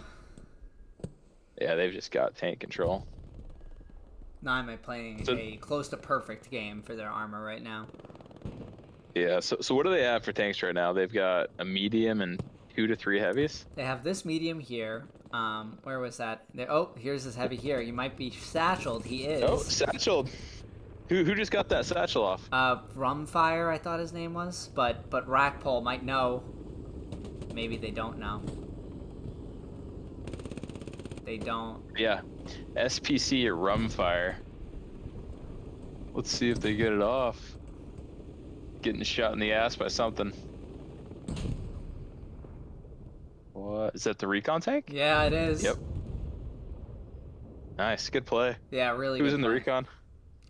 Yeah, they've just got tank control. Naime playing a close to perfect game for their armor right now. Yeah, so what do they have for tanks right now? They've got a medium and 2 to 3 heavies. They have this medium here. Where was that? Oh, here's this heavy here. He might be satcheled. He is. Oh, satcheled. Who just got that satchel off? Rumfire, I thought his name was, but Rackpole might know. Maybe they don't know. They don't. Yeah, SPC or Rumfire. Let's see if they get it off. Getting shot in the ass by something. What? Is that the recon tank? Yeah, it is. Yep. Nice, good play. Yeah, really. Who was good in the play. recon?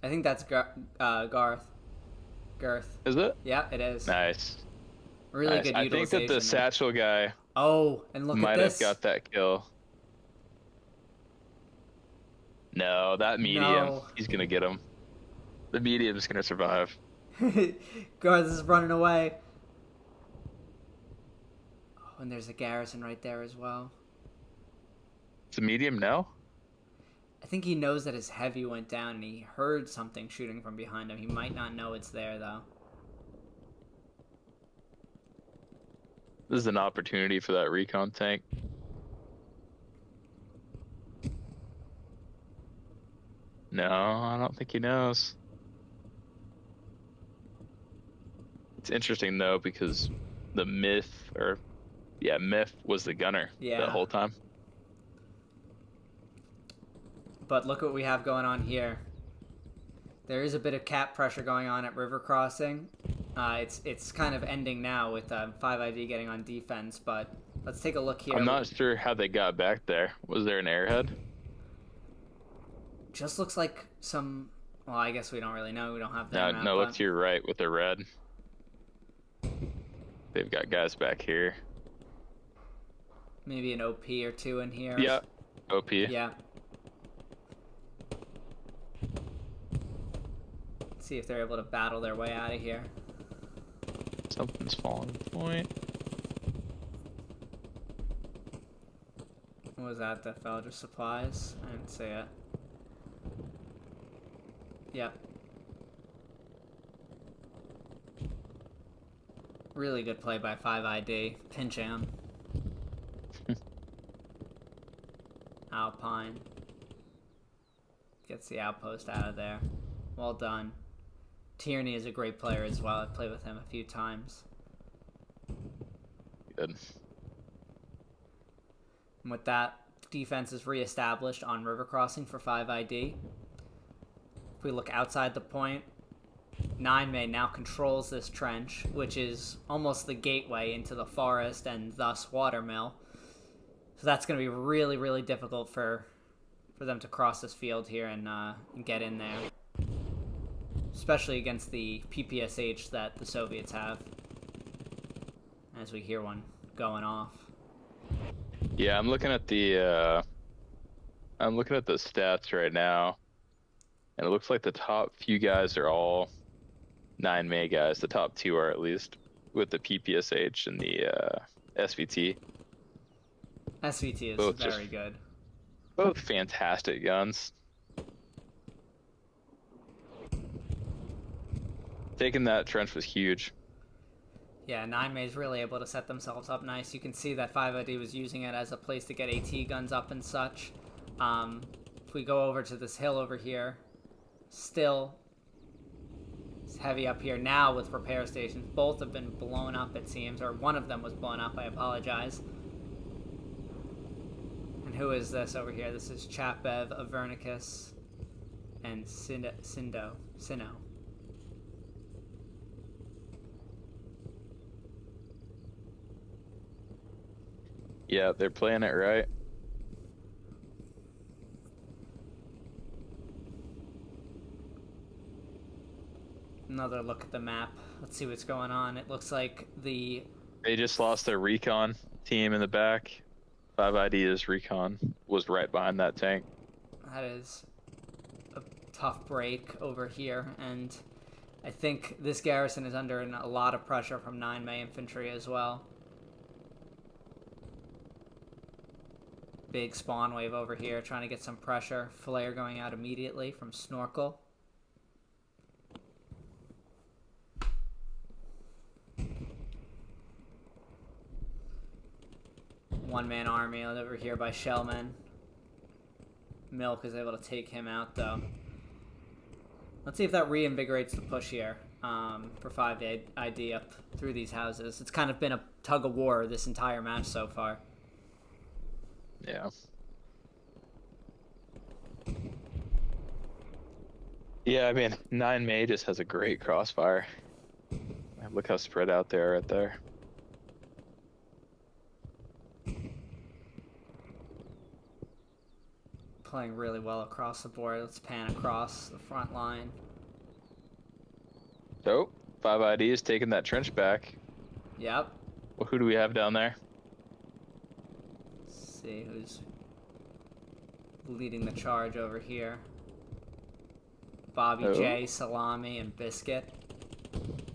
I think that's Garth. Girth. Is it? Yeah, it is. Nice. Really nice. good I utilization. think that the satchel guy Oh, and look might at this. have got that kill. No, that medium. No. He's gonna get him. The medium's gonna survive. Garth is running away. Oh, and there's a garrison right there as well. It's a medium now? I think he knows that his heavy went down and he heard something shooting from behind him. He might not know it's there, though. This is an opportunity for that recon tank. No, I don't think he knows. It's interesting, though, because the Myth was the gunner the whole time. But look what we have going on here. There is a bit of cap pressure going on at River Crossing. It's kind of ending now with 5ID getting on defense, but let's take a look here. I'm not sure how they got back there. Was there an airhead? Just looks like some... Well, I guess we don't really know. We don't have that map. No, look to your right with the red. They've got guys back here. Maybe an OP or two in here. Yeah, OP. Yeah. Let's see if they're able to battle their way out of here. Something's falling point. What was that that fell? Just supplies? I didn't see it. Yep. Really good play by 5ID. Pincham. Alpine. Gets the outpost out of there. Well done. Tierney is a great player as well. I've played with him a few times. Good. And with that, defense is reestablished on River Crossing for 5ID. If we look outside the point, 9 now controls this trench, which is almost the gateway into the forest and thus Watermill. So that's going to be really, really difficult for them to cross this field here and get in there. Especially against the PPSH that the Soviets have. As we hear one going off. Yeah, I'm looking at the stats right now, and it looks like the top few guys are all 9 May guys. The top 2 are, at least, with the PPSH and the SVT. SVT is Both very good. Both fantastic guns. Taking that trench was huge. Yeah, 9 May's really able to set themselves up nice. You can see that 5ID was using it as a place to get AT guns up and such. If we go over to this hill over here, still it's heavy up here now with repair stations. Both have been blown up, it seems, or one of them was blown up. I apologize. And who is this over here? This is Chapev, Avernicus, and Sino. Yeah, they're playing it right. Another look at the map. Let's see what's going on. It looks like They just lost their recon team in the back. 5ID's recon was right behind that tank. That is a tough break over here, and I think this garrison is under a lot of pressure from 9 May infantry as well. Big spawn wave over here, trying to get some pressure. Flare going out immediately from Snorkel. One-man army over here by Shellman. Milk is able to take him out, though. Let's see if that reinvigorates the push here for 5ID up through these houses. It's kind of been a tug-of-war this entire match so far. Yeah. Yeah, I mean, 9 May just has a great crossfire. Look how spread out they are right there. Playing really well across the board. Let's pan across the front line. Oh, 5ID is taking that trench back. Yep. Well, who do we have down there? Let's see who's leading the charge over here. Bobby J, Salami, and Biscuit.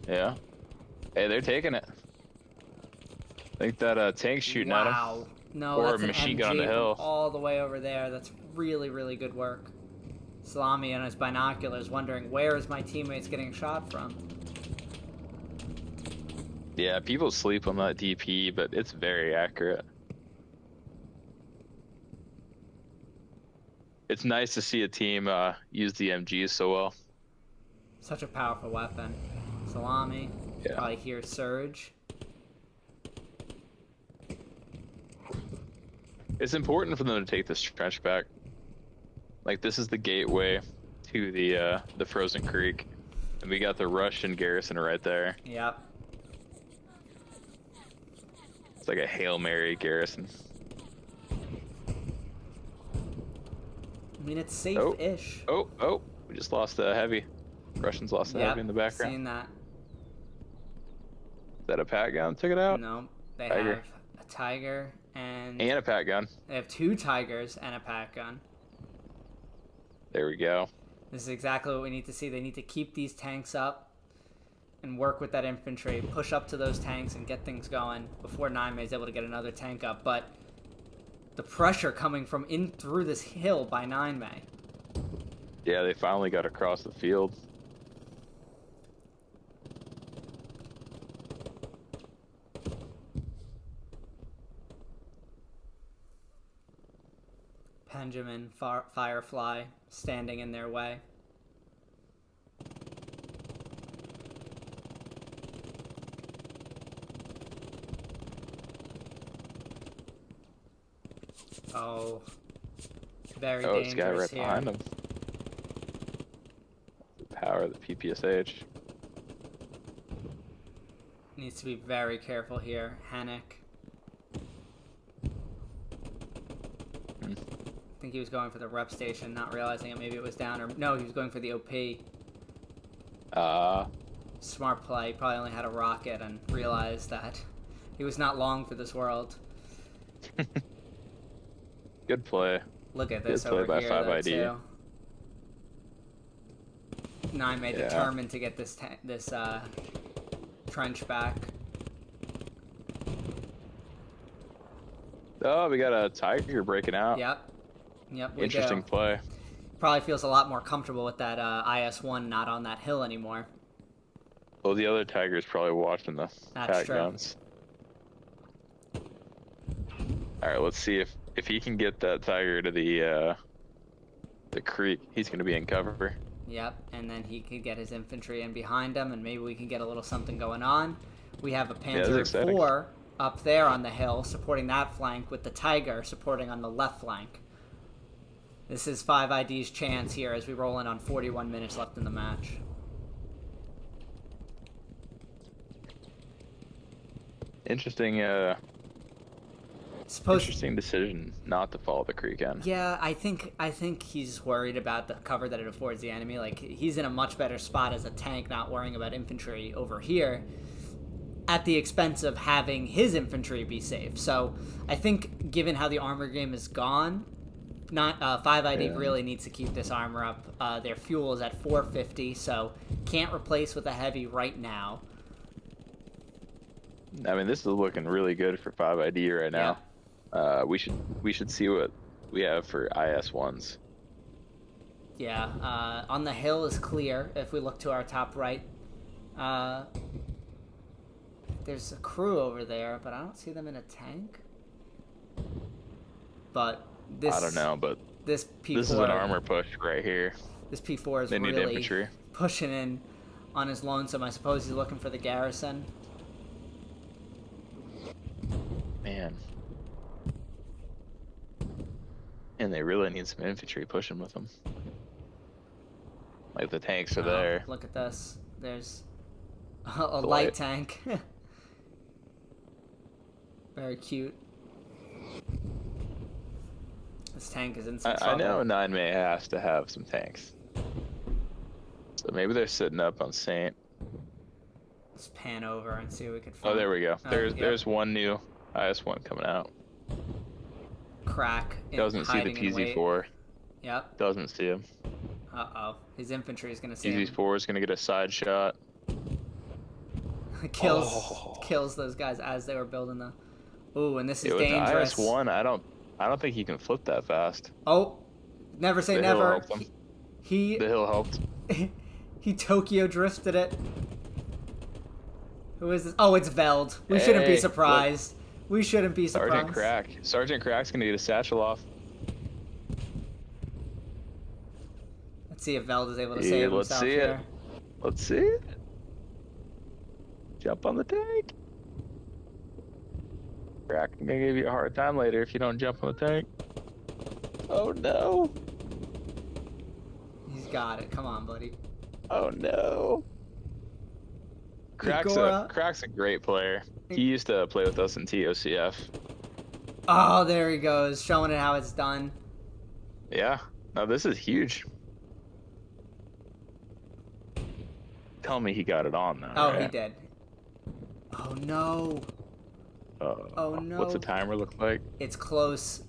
Yeah. Hey, they're taking it. I think that tank's shooting at them. Wow. No, or that's a an machine MG gun on the hill. all the way over there. That's really, really good work. Salami on his binoculars wondering, where is my teammates getting shot from? Yeah, people sleep on that DP, but it's very accurate. It's nice to see a team use the MGs so well. Such a powerful weapon. Salami. Yeah. Probably hear Surge. It's important for them to take this trench back. Like, this is the gateway to the Frozen Creek. And we got the Russian garrison right there. Yep. It's like a Hail Mary garrison. I mean, it's safe-ish. Oh, we just lost the heavy. Russians lost the heavy in the background. Seen that. Is that a pat gun? Took it out? No, they Tiger. have a Tiger and a pat gun. They have 2 Tigers and a pat gun. There we go. This is exactly what we need to see. They need to keep these tanks up and work with that infantry, push up to those tanks and get things going before 9May is able to get another tank up. But the pressure coming from in through this hill by 9May. Yeah, they finally got across the field. Benjamin, Firefly standing in their way. Oh, very dangerous this guy right here. behind him. The power of the PPSH. Needs to be very careful here. Hannock. I think he was going for the rep station, not realizing it. Maybe it was down, or no, he was going for the OP. Smart play. Probably only had a rocket and realized that he was not long for this world. Good play. Look at this Good play over by here, 5ID. though, too. 9May determined to get this trench back. Oh, we got a Tiger breaking out. Yep, we Interesting do. play. Probably feels a lot more comfortable with that IS-1 not on that hill anymore. Well, the other Tiger's probably watching the pack guns. All right, let's see if he can get that Tiger to the creek. He's going to be in cover. Yep, and then he could get his infantry in behind him, and maybe we can get a little something going on. We have a Panzer IV up there on the hill supporting that flank, with the Tiger supporting on the left flank. This is 5ID's chance here as we roll in on 41 minutes left in the match. Interesting decision not to follow the creek end. Yeah, I think he's worried about the cover that it affords the enemy. Like, he's in a much better spot as a tank, not worrying about infantry over here, at the expense of having his infantry be safe. So I think, given how the armor game is gone, 5ID really needs to keep this armor up. Their fuel is at 450, so can't replace with a heavy right now. I mean, this is looking really good for 5ID right now. We should see what we have for IS-1s. Yeah, on the hill is clear if we look to our top right. There's a crew over there, but I don't see them in a tank. But this... I don't know, but this P4... this is an armor push right here. This P4 is They need really infantry. pushing in on his lonesome. I suppose he's looking for the garrison. Man. And they really need some infantry pushing with them. Like the tanks are there. Look at this. There's a light tank. Very cute. This tank is in some trouble. I know 9 May has to have some tanks. So maybe they're sitting up on Saint. Let's pan over and see what we can find. Oh, there we go. There's one new IS-1 coming out. Crack. Doesn't see the PZ-4. Yep. Doesn't see him. Uh-oh. His infantry is going to see him. PZ-4 is going to get a side shot. kills those guys as they were building the... Ooh, and this is dangerous. With IS-1, I don't think he can flip that fast. Oh, never say never. The hill helped. He Tokyo drifted it. Who is this? Oh, it's Veld. We shouldn't be surprised. Look. We shouldn't be surprised. Sergeant Crack's gonna get a satchel off. Let's see if Veld is able to save himself here. Let's see it. Jump on the tank. Crack, I'm gonna give you a hard time later if you don't jump on the tank. Oh no. He's got it. Come on, buddy. Oh no. Crack's a great player. He used to play with us in TOCF. Oh, there he goes, showing it how it's done. Yeah. No, this is huge. Tell me he got it on though. Oh, right? He did. Oh no. Oh no. What's the timer look like? It's close.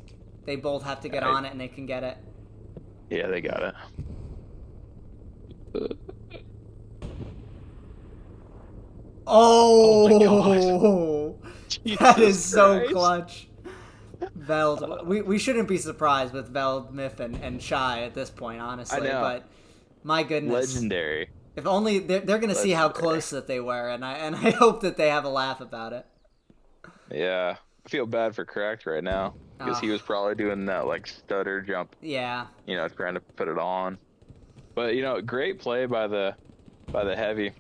They both have to get on it and they can get it. Yeah, they got it. Oh, that is so Christ. clutch. Veld, we shouldn't be surprised with Veld, Miff, and Shy at this point, honestly. But my goodness, legendary. If only they're going to see how close that they were, and I hope that they have a laugh about it. Yeah, I feel bad for Cracked right now because he was probably doing that like stutter jump. Yeah. You know, trying to put it on. But great play by the heavy,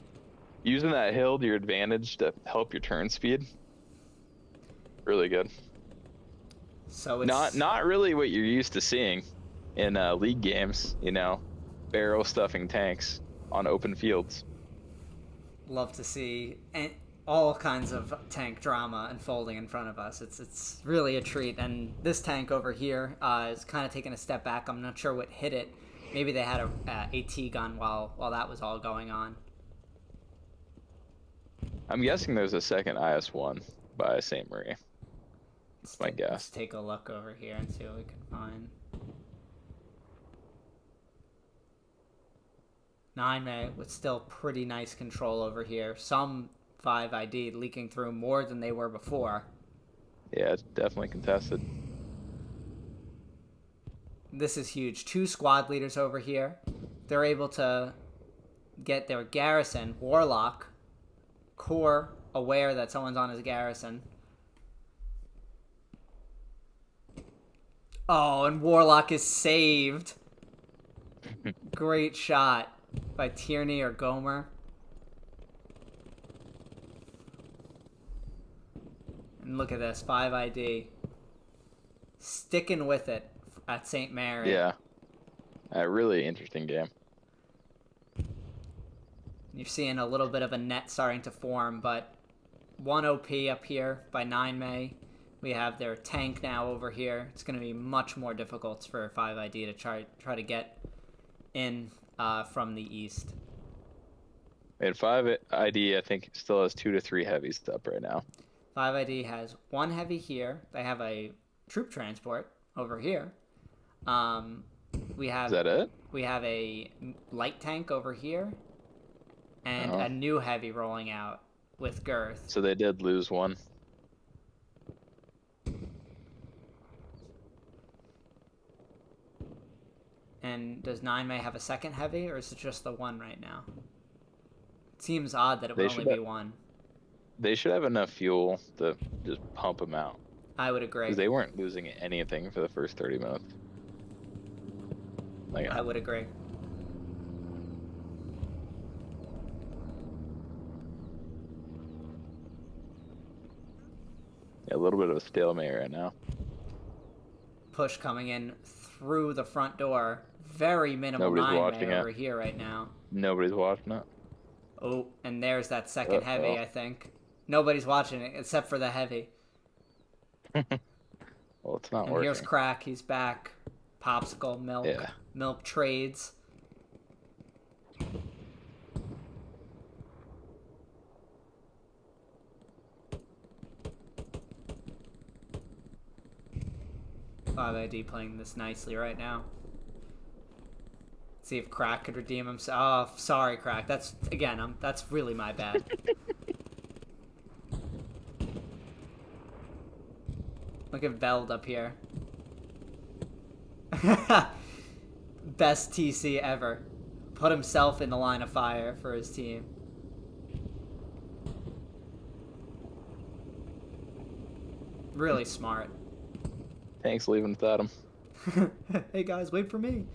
using that hill to your advantage to help your turn speed. Really good. So it's not really what you're used to seeing in league games. Barrel stuffing tanks on open fields. Love to see all kinds of tank drama unfolding in front of us. It's really a treat. And this tank over here is kind of taking a step back. I'm not sure what hit it. Maybe they had a AT gun while that was all going on. I'm guessing there's a second IS-1 by St. Marie. That's my guess. Let's take a look over here and see what we can find. 9 with still pretty nice control over here. Some 5 ID leaking through more than they were before. Yeah, it's definitely contested. This is huge. 2 squad leaders over here. They're able to get their garrison, Warlock, Core, aware that someone's on his garrison. Oh, and Warlock is saved. Great shot by Tierney or Gomer. And look at this, 5 ID. Sticking with it at St. Mary. Yeah. A really interesting game. You're seeing a little bit of a net starting to form, but 1 OP up here by 9 May. We have their tank now over here. It's going to be much more difficult for 5 ID to try to get in from the east. And 5 ID, I think, still has 2 to 3 heavies up right now. 5 ID has 1 heavy here. They have a troop transport over here. We have. Is that it? We have a light tank over here, and a new heavy rolling out with girth. So they did lose 1. And does 9 May have a second heavy, or is it just the one right now? It seems odd that it would only be one. They should have enough fuel to just pump them out. I would agree. Because they weren't losing anything for the first 30 minutes. I would agree. Yeah, a little bit of a stalemate right now. Push coming in through the front door. Very minimal 9 May over here right now. Nobody's watching it. Oh, and there's that second heavy, I think. Nobody's watching it except for the heavy. Well, it's not and working. Here's Crack. He's back. Popsicle, milk. Yeah. Milk trades. Five ID playing this nicely right now. See if Crack could redeem himself. Oh, sorry, Crack. That's really my bad. Look at Veld up here. Best TC ever. Put himself in the line of fire for his team. Really smart. Tank's leaving without him. Hey guys, wait for me.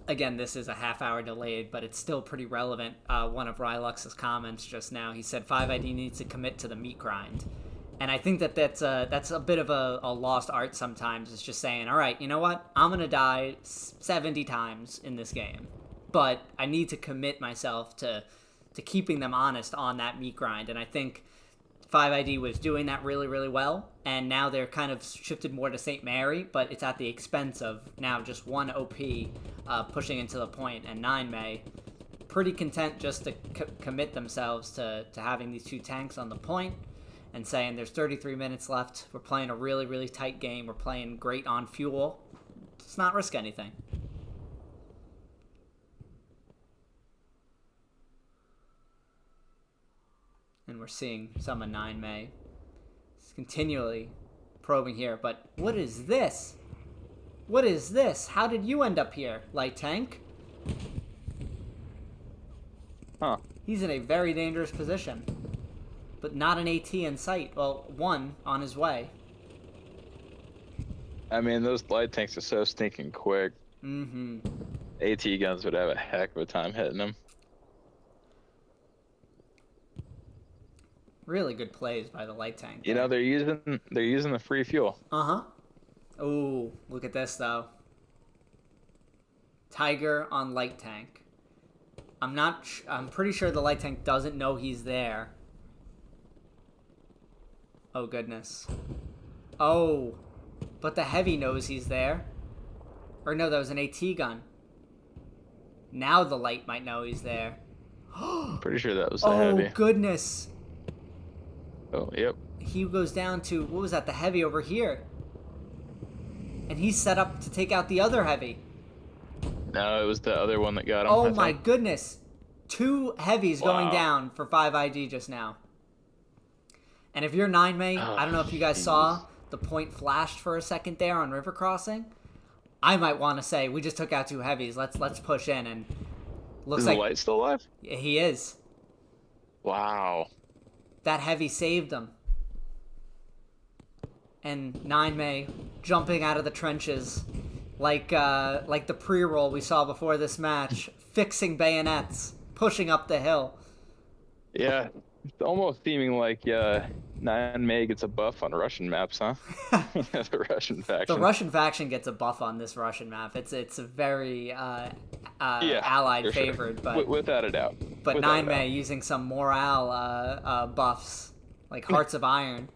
Again, this is a half-hour delayed, but it's still pretty relevant. One of Rylux's comments just now, he said 5ID needs to commit to the meat grind. And I think that's a bit of a lost art sometimes. It's just saying, all right, you know what? I'm going to die 70 times in this game. But I need to commit myself to keeping them honest on that meat grind. And I think 5ID was doing that really, really well. And now they're kind of shifted more to St. Mary, but it's at the expense of now just one OP pushing into the point. And 9 May, pretty content just to commit themselves to having these two tanks on the point and saying there's 33 minutes left. We're playing a really, really tight game. We're playing great on fuel. Let's not risk anything. And we're seeing some of 9 May. It's continually probing here, but what is this? What is this? How did you end up here, Light Tank? Huh. He's in a very dangerous position. But not an AT in sight. Well, one on his way. I mean, those light tanks are so stinking quick. Mm-hmm. AT guns would have a heck of a time hitting them. Really good plays by the Light Tank. You know, they're using the free fuel. Uh-huh. Oh, look at this though. Tiger on Light Tank. I'm pretty sure the Light Tank doesn't know he's there. Oh goodness. Oh, but the heavy knows he's there. Or no, that was an AT gun. Now the light might know he's there. Pretty sure that was the heavy. Oh goodness. Oh, yep. He goes down to, what was that, the heavy over here. And he's set up to take out the other heavy. No, it was the other one that got him. Oh my goodness. 2 heavies going down for 5ID just now. And if you're 9 May, I don't know if you guys saw the point flashed for a second there on River Crossing. I might want to say, we just took out 2 heavies. Let's push in, and looks like... Is the light still alive? Yeah, he is. Wow. That heavy saved him. And 9 May jumping out of the trenches like the pre-roll we saw before this match, fixing bayonets, pushing up the hill. Yeah, it's almost seeming like 9 May gets a buff on Russian maps, huh? The Russian faction. The Russian faction gets a buff on this Russian map. It's a very allied favored, sure. but without a doubt. But 9 May using some morale buffs like Hearts of Iron.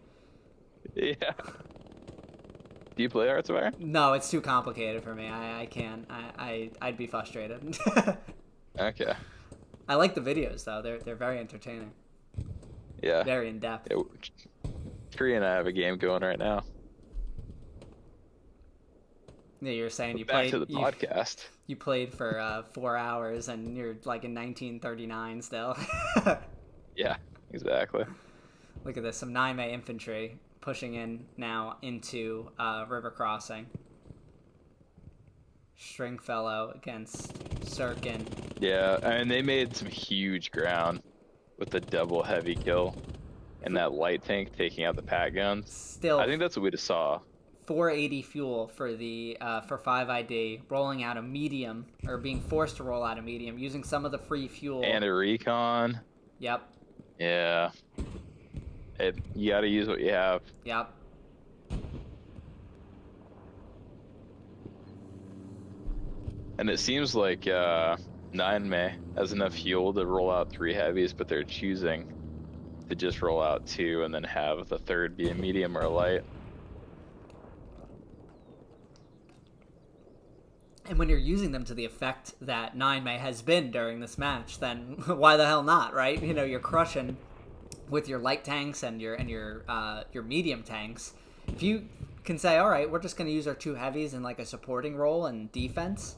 Yeah. Do you play Hearts of Iron? No, it's too complicated for me. I can't. I'd be frustrated. Okay. I like the videos though. They're very entertaining. Yeah. Very in depth. Yeah, Tree and I have a game going right now. Yeah, you're saying you Back played to the podcast. You played for 4 hours and you're like in 1939 still. Yeah, exactly. Look at this, some Naime infantry pushing in now into River Crossing. Stringfellow against Sirkin. Yeah, and they made some huge ground with the double heavy kill and that light tank taking out the pat guns. Still I think that's what we just saw. 480 fuel for the for 5ID, rolling out a medium, or being forced to roll out a medium, using some of the free fuel. And a recon. Yep. Yeah. You got to use what you have. Yep. And it seems like 9 has enough fuel to roll out 3 heavies, but they're choosing to just roll out 2 and then have the third be a medium or a light. And when you're using them to the effect that 9 has been during this match, then why the hell not, right? You know, you're crushing with your light tanks and your medium tanks. If you can say, all right, we're just going to use our 2 heavies in like a supporting role and defense,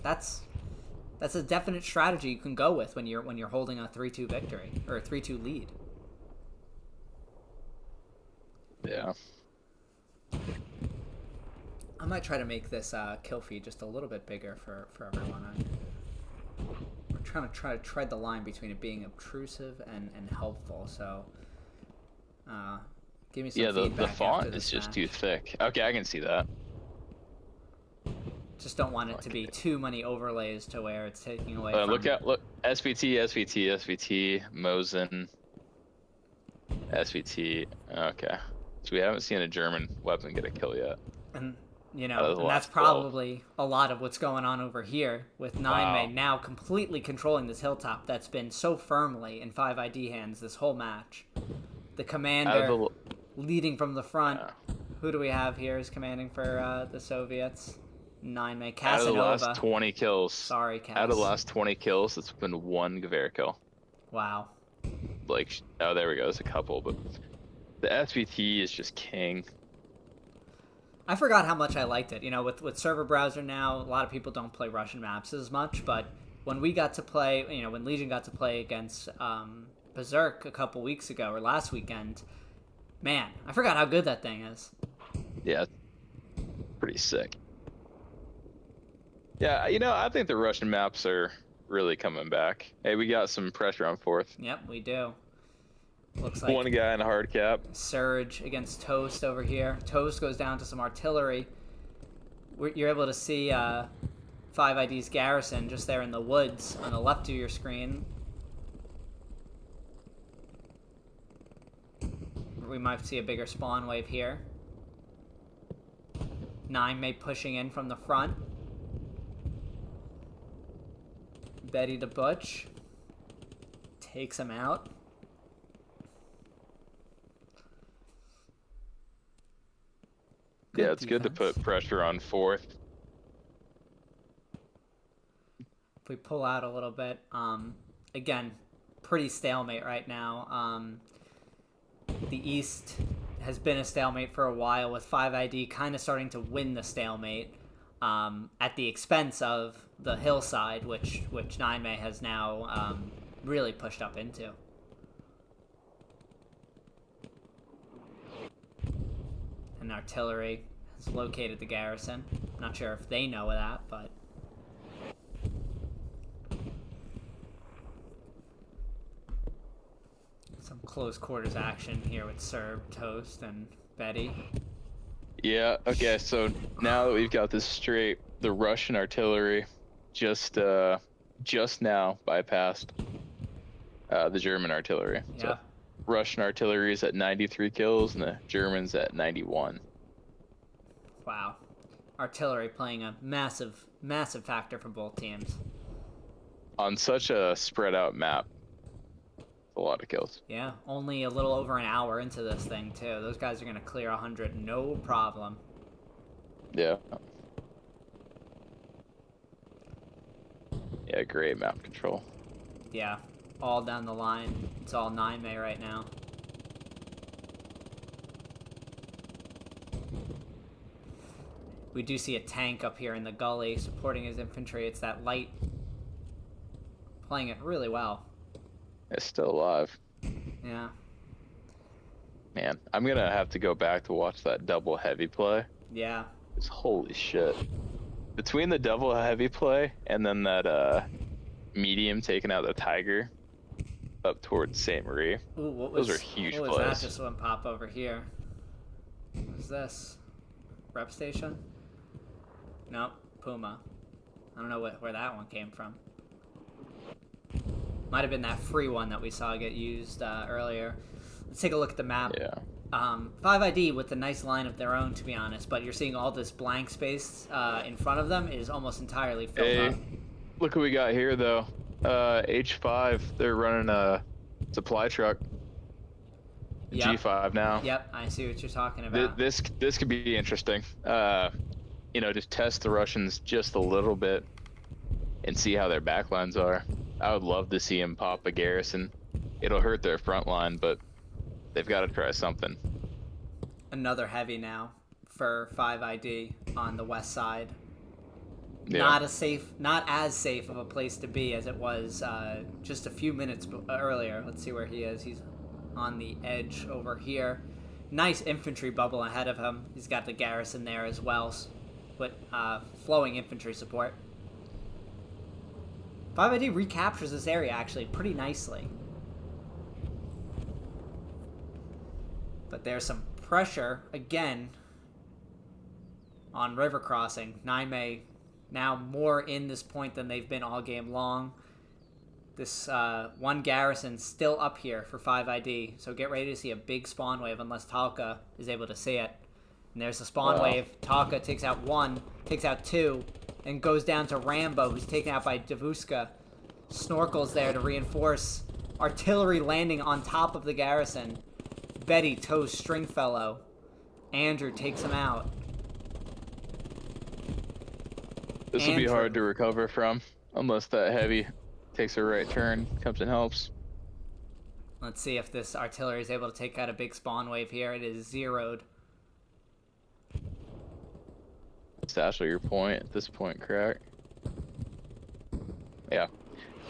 that's a definite strategy you can go with when you're holding a 3-2 victory or a 3-2 lead. Yeah. I might try to make this kill feed just a little bit bigger for everyone. We're trying to tread the line between it being obtrusive and helpful. So, give me some feedback. The font is match. just too thick. Okay, I can see that. Just don't want it to be too many overlays to where it's taking away from... Look SVT, Mosin, SVT. Okay. So we haven't seen a German weapon get a kill yet. And, you know, and that's probably a lot of what's going on over here with 9 now completely controlling this hilltop that's been so firmly in 5ID hands this whole match. The commander leading from the front. Yeah. Who do we have here is commanding for the Soviets? 9 Casanova. Out of the last 20 kills. Sorry, Cass. Out of the last 20 kills, it's been 1 Gewehr kill. Wow. Like, oh, there we go. There's a couple, but the SVT is just king. I forgot how much I liked it. You know, with server browser now, a lot of people don't play Russian maps as much, but when we got to play, you know, when Legion got to play against Berserk a couple weeks ago, or last weekend, man, I forgot how good that thing is. Yeah, pretty sick. Yeah, you know, I think the Russian maps are really coming back. Hey, we got some pressure on 4th. Yep, we do. Looks like 1 guy in a hard cap. Surge against Toast over here. Toast goes down to some artillery. You're able to see 5ID's garrison just there in the woods on the left of your screen. We might see a bigger spawn wave here. 9 pushing in from the front. Betty the Butch takes him out. Yeah, it's good to put pressure on 4th. If we pull out a little bit, again, pretty stalemate right now. The East has been a stalemate for a while, with 5ID kind of starting to win the stalemate at the expense of the hillside, which 9 has now really pushed up into. And artillery has located the garrison. Not sure if they know of that, but... some close quarters action here with Serb, Toast, and Betty. Yeah, okay, so now that we've got this straight, the Russian artillery just now bypassed the German artillery. Yeah. So Russian artillery is at 93 kills and the Germans at 91. Wow. Artillery playing a massive, massive factor for both teams. On such a spread out map, a lot of kills. Yeah, only a little over an hour into this thing, too. Those guys are going to clear 100, no problem. Yeah. Yeah, great map control. Yeah, all down the line. It's all 9 right now. We do see a tank up here in the gully supporting his infantry. It's that light playing it really well. It's still alive. Yeah. Man, I'm gonna have to go back to watch that double heavy play. Yeah. It's holy shit. Between the double heavy play and then that medium taking out the tiger up towards Saint Marie, Ooh, those are huge what was plays. that just went pop over here? What is this? Rep station? Nope, Puma. I don't know where that one came from. Might have been that free one that we saw get used earlier. Let's take a look at the map. Yeah. 5ID with a nice line of their own, to be honest, but you're seeing all this blank space in front of them is almost entirely filled up. Look what we got here, though. H5, they're running a supply truck. Yep. G5 now. Yep, I see what you're talking about. This could be interesting. Just test the Russians just a little bit and see how their backlines are. I would love to see them pop a garrison. It'll hurt their front line, but they've got to try something. Another heavy now for 5ID on the west side. Yeah. Not as safe of a place to be as it was just a few minutes earlier. Let's see where he is. He's on the edge over here. Nice infantry bubble ahead of him. He's got the garrison there as well, with flowing infantry support. 5ID recaptures this area actually pretty nicely. But there's some pressure again on river crossing. 9 now more in this point than they've been all game long. This one garrison still up here for 5ID, so get ready to see a big spawn wave unless Talka is able to see it. And there's the spawn wave. Talka takes out one, takes out two, and goes down to Rambo, who's taken out by Davuska. Snorkels there to reinforce. Artillery landing on top of the garrison. Betty tows Stringfellow. Andrew takes him out. This will be hard to recover from, unless that heavy takes a right turn, comes and helps. Let's see if this artillery is able to take out a big spawn wave here. It is zeroed. Satchel, your point at this point, crack. Yeah.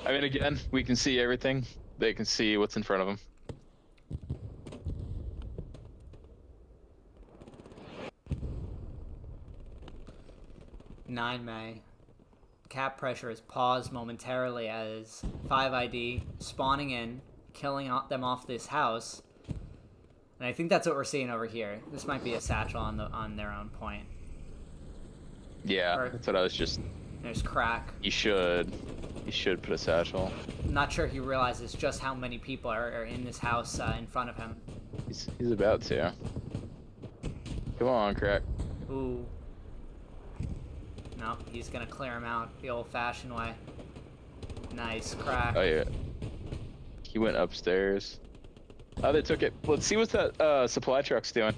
I mean, again, we can see everything. They can see what's in front of them. May. Cap pressure is paused momentarily as 5ID spawning in, killing them off this house. And I think that's what we're seeing over here. This might be a satchel on their own point. Yeah, that's what I was just... There's crack. He should put a satchel. I'm not sure he realizes just how many people are in this house in front of him. He's about to. Come on, crack. Ooh. No, he's gonna clear him out the old-fashioned way. Nice crack. Oh yeah. He went upstairs. Oh, they took it. Let's see what that supply truck's doing.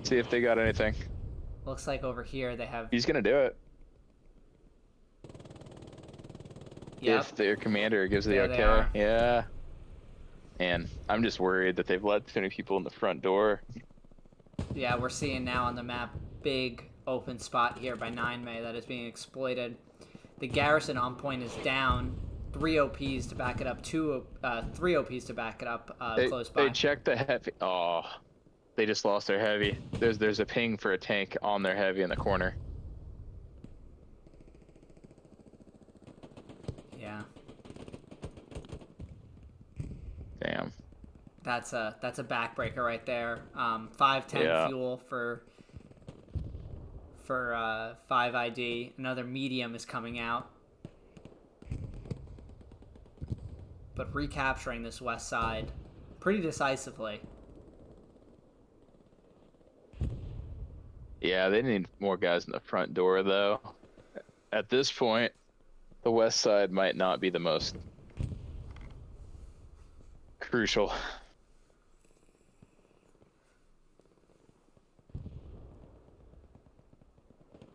See if they got anything. Looks like over here they have... He's gonna do it. Yep. If their commander gives the There they are. okay. Yeah. And I'm just worried that they've let too many people in the front door. Yeah, we're seeing now on the map big open spot here by 9 that is being exploited. The garrison on point is down. 3 OPs to back it up. 3 OPs to back it up close by. They checked the heavy. Oh, they just lost their heavy. There's a ping for a tank on their heavy in the corner. Yeah. Damn. That's a backbreaker right there. 510 fuel for 5ID. Another medium is coming out. But recapturing this west side pretty decisively. Yeah, they need more guys in the front door, though. At this point, the west side might not be the most crucial.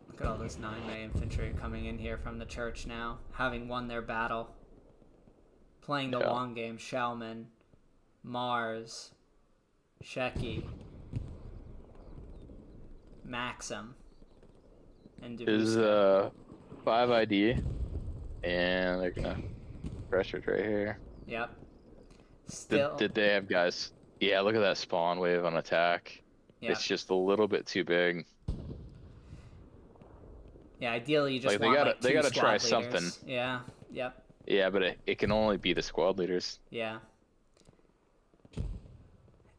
Look at all this 9 infantry coming in here from the church now, having won their battle. Playing the long game. Shellman, Mars, Shecky, Maxim, and Davuska. Is 5ID, and they're gonna pressure it right here. Yep. Still, Did they have guys? Yeah, look at that spawn wave on attack. yeah, It's just a little bit too big. yeah. Ideally, you just Like want like they two gotta try squad something. leaders. Yeah, yep, Yeah, but it can only be the squad leaders. yeah.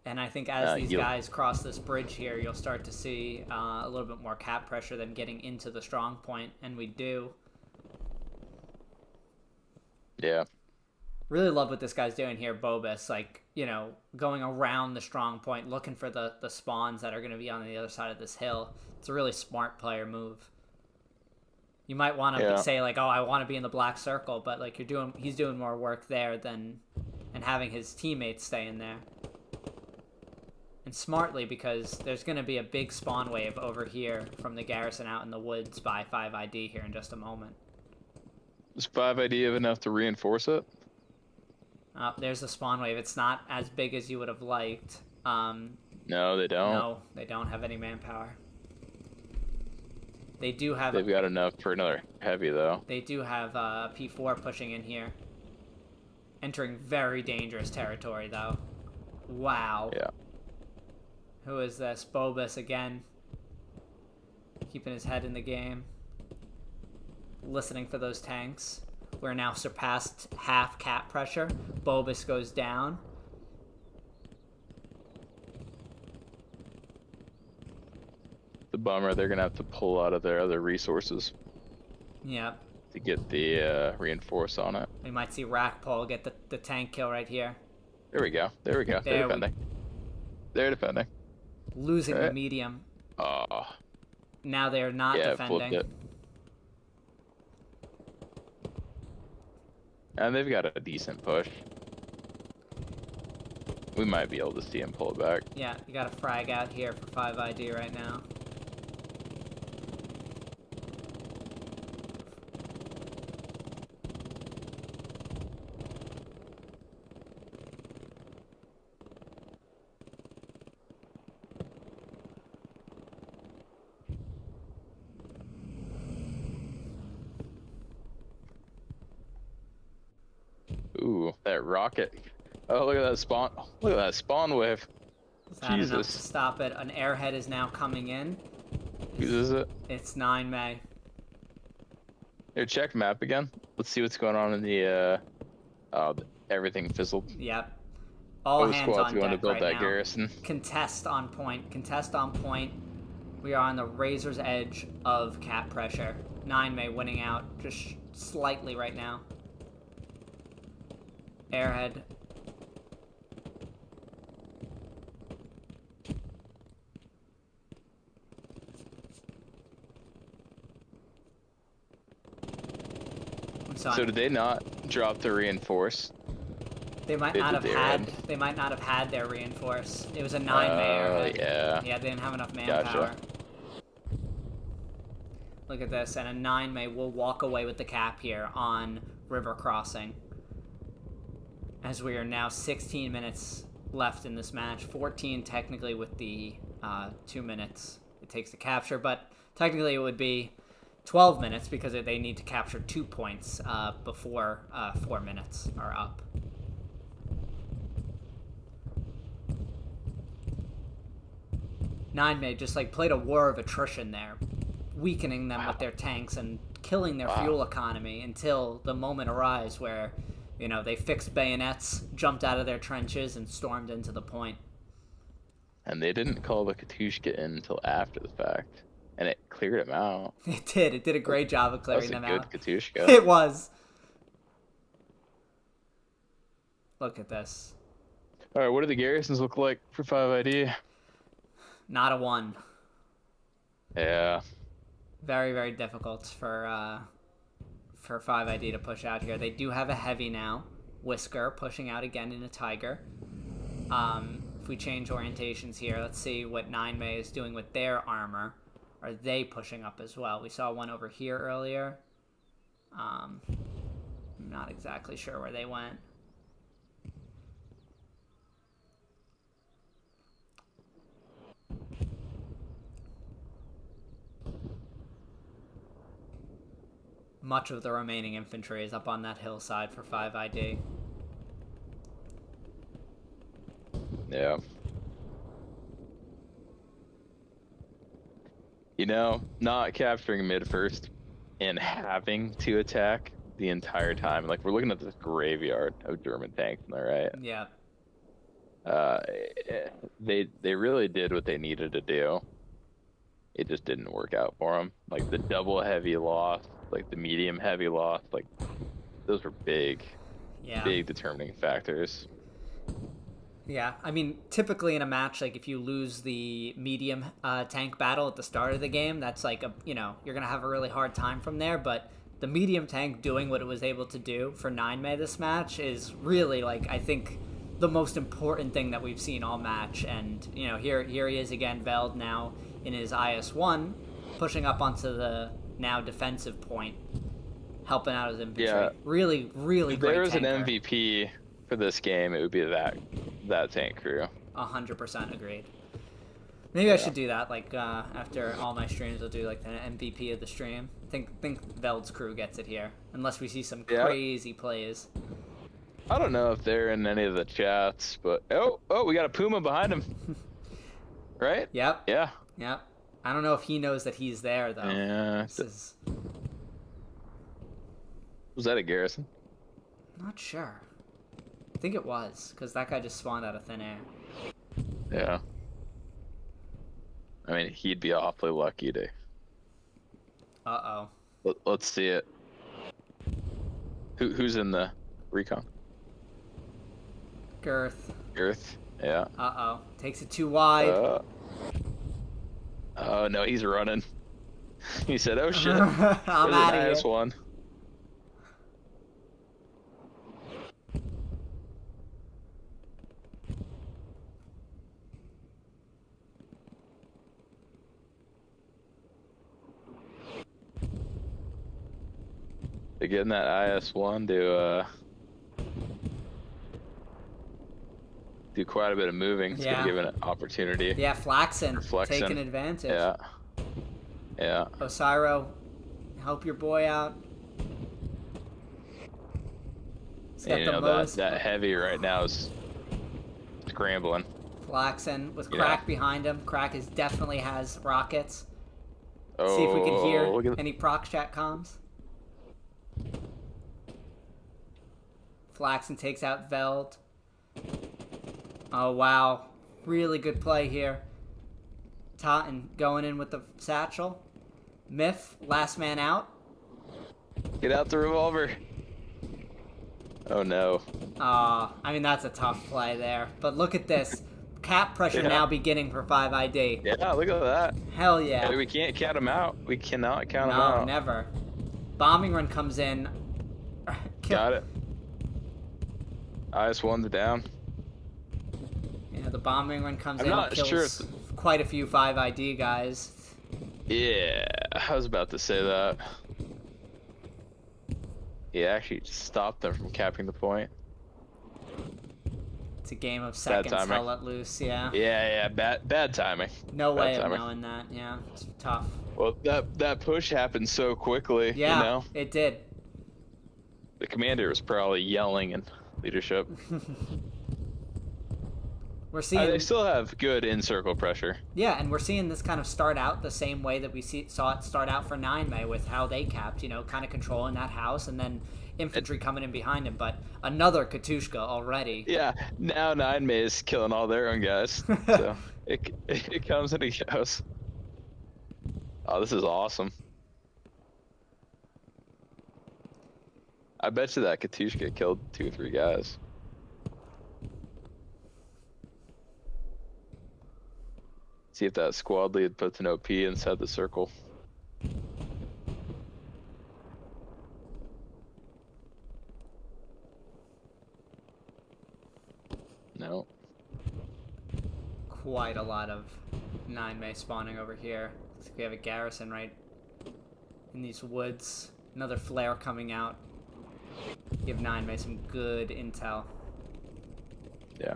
And I think as these You guys cross this bridge here, you'll start to see a little bit more cap pressure than getting into the strong point, and we do. Yeah. Really love what this guy's doing here, Bobus. Like, you know, going around the strong point, looking for the spawns that are going to be on the other side of this hill. It's a really smart player move. You might want to say like, oh, I want to be in the black circle, but like he's doing more work there than and having his teammates stay in there. And smartly, because there's going to be a big spawn wave over here from the garrison out in the woods by 5ID here in just a moment. Is 5ID have enough to reinforce it? There's the spawn wave. It's not as big as you would have liked. No, they don't. No, they don't have any manpower. They do have... They've got enough for another heavy, though. They do have P4 pushing in here. Entering very dangerous territory, though. Wow. Yeah. Who is this? Bobus again. Keeping his head in the game. Listening for those tanks. We're now surpassed half cap pressure. Bobus goes down. The bummer, they're going to have to pull out of their other resources. Yep. To get the reinforce on it. We might see Rackpole get the tank kill right here. There we go. There we go. They're defending. They're defending. Losing the medium. Oh. Now they're not defending. Flipped it. And they've got a decent push. We might be able to see him pull it back. Yeah, you got a frag out here for 5ID right now. Ooh, that rocket. Oh, look at that spawn. Look at that spawn wave. Is that enough to stop it? An airhead is now coming in. Whose is it? It's 9 May. Here, check map again. Let's see what's going on in the, everything fizzled. Yep. All hands squad's on going deck to build right that now. garrison. Contest on point. Contest on point. We are on the razor's edge of cap pressure. 9 May winning out just slightly right now. Airhead. So did they not drop the reinforce? They might not have had. They might not have had their reinforce. It was a 9 May airhead. Yeah. Yeah, they didn't have enough manpower. Gotcha. Look at this, and a 9 May will walk away with the cap here on River Crossing. As we are now 16 minutes left in this match. 14 technically with the 2 minutes it takes to capture, but technically it would be 12 minutes because they need to capture 2 points before 4 minutes are up. Nine May just like played a war of attrition there, weakening them with their tanks and killing their fuel economy until the moment arrives where, you know, they fixed bayonets, jumped out of their trenches, and stormed into the point. And they didn't call the Katushka in until after the fact. And it cleared them out. It did. It did a great job of clearing them out. That was a good Katushka. It was. Look at this. All right, what do the garrisons look like for 5ID? Not a 1. Yeah. Very, very difficult for 5ID to push out here. They do have a heavy now. Whisker pushing out again in a Tiger. If we change orientations here, let's see what 9 May is doing with their armor. Are they pushing up as well? We saw one over here earlier. I'm not exactly sure where they went. Much of the remaining infantry is up on that hillside for 5ID. Yeah. You know, not capturing mid first and having to attack the entire time. Like, we're looking at this graveyard of German tanks on the right. Yeah. Uh, they really did what they needed to do. It just didn't work out for them. Like the double heavy loss, like the medium heavy loss, like those were big, Yeah. big determining factors. Yeah, I mean, typically in a match, like if you lose the medium tank battle at the start of the game, that's like you're gonna have a really hard time from there. But the medium tank doing what it was able to do for 9 May this match is really, like, I think the most important thing that we've seen all match. And here he is again, Veld now in his IS-1, pushing up onto the now defensive point, helping out his infantry. Yeah, really, really great. If there was tanker. an MVP for this game, it would be that tank crew. 100% agreed. Maybe I should do that. Like after all my streams, I'll do like the MVP of the stream. I think Veld's crew gets it here, unless we see some crazy plays. I don't know if they're in any of the chats, but oh, we got a Puma behind him. Right? Yep. Yeah. Yep. I don't know if he knows that he's there though. Yeah. Was that a Garrison? Not sure. I think it was, because that guy just spawned out of thin air. Yeah. I mean, he'd be awfully lucky to. Uh-oh. Let's see it. Who's in the recon? Girth. Yeah. Uh-oh. Takes it too wide. Oh, no, he's running. He said, oh, shit. I'm out of here. One. They're getting that IS-1 to do quite a bit of moving. It's gonna give it an opportunity. Yeah, Flaxen taking advantage. Yeah. Osiro, help your boy out. He's got the most. That heavy right now is scrambling. Flaxen with Crack behind him. Crack definitely has rockets. Oh, see if we can hear any proc chat comms. Flaxen takes out Veld. Oh, wow. Really good play here. Totten going in with the satchel. Myth, last man out. Get out the revolver. Oh, no. I mean, that's a tough play there. But look at this. Cap pressure now beginning for 5ID. Yeah, look at that. Hell yeah. Hey, we can't count him out. We cannot count him out. No, never. Bombing run comes in. Got it. IS-1's down. Yeah, the bombing run comes in. Not kills sure quite a few 5ID guys. Yeah, I was about to say that. He actually stopped them from capping the point. It's a game of seconds held let loose, yeah. Yeah, bad timing. No way of knowing that, yeah. It's tough. Well, that push happened so quickly, yeah, it did. The commander was probably yelling in leadership. We're seeing they still have good in-circle pressure. Yeah, and we're seeing this kind of start out the same way that we saw it start out for 9May with how they capped, kind of controlling that house and then infantry coming in behind him. But another Katushka already. Yeah, now 9May is killing all their own guys. So it comes and it goes. Oh, this is awesome. I bet you that Katushka killed 2 or 3 guys. See if that squad lead puts an OP inside the circle. No. Quite a lot of 9May spawning over here. Looks like we have a garrison right in these woods. Another flare coming out. Give 9May some good intel. Yeah.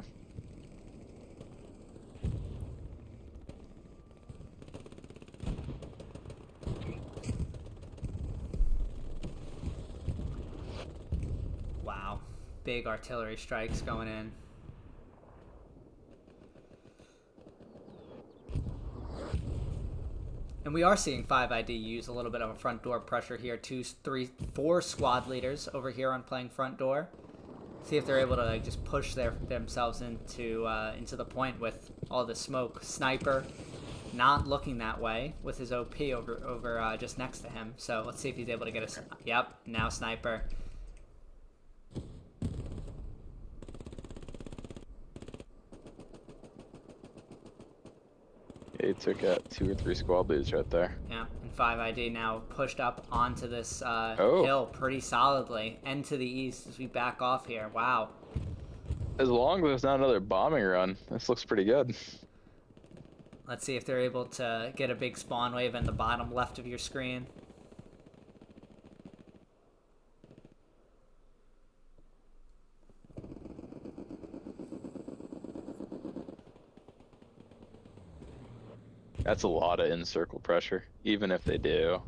Wow. Big artillery strikes going in. And we are seeing 5ID use a little bit of a front door pressure here. 2, 3, 4 squad leaders over here on playing front door. See if they're able to like, just push themselves into the point with all the smoke. Sniper not looking that way with his OP over just next to him. So let's see if he's able to get a... Yep, now Sniper. He took out 2 or 3 squad leads right there. Yeah, and 5ID now pushed up onto this hill pretty solidly. And to the east as we back off here. Wow. As long as there's not another bombing run, this looks pretty good. Let's see if they're able to get a big spawn wave in the bottom left of your screen. That's a lot of in-circle pressure, even if they do.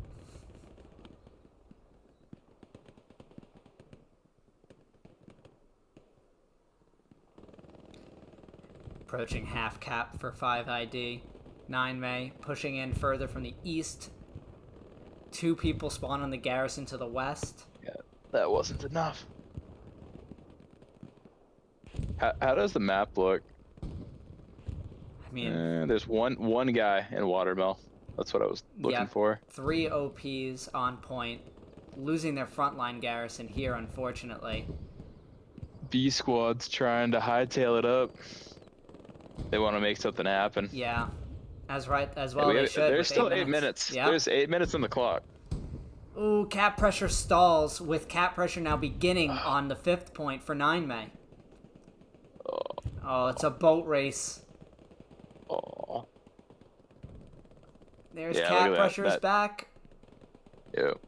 Approaching half cap for 5ID. 9 May pushing in further from the east. 2 people spawn on the garrison to the west. Yeah, that wasn't enough. How does the map look? I mean, there's one guy in Watermill. That's what I was looking for. 3 OPs on point, losing their frontline garrison here, unfortunately. B squad's trying to hightail it up. They want to make something happen. Yeah, as well they should. There's still 8 minutes. Yep. There's 8 minutes on the clock. Ooh, cap pressure stalls with cap pressure now beginning on the 5th point for 9 May. Oh, it's a boat race. Oh. There's cap pressure's back. Yep.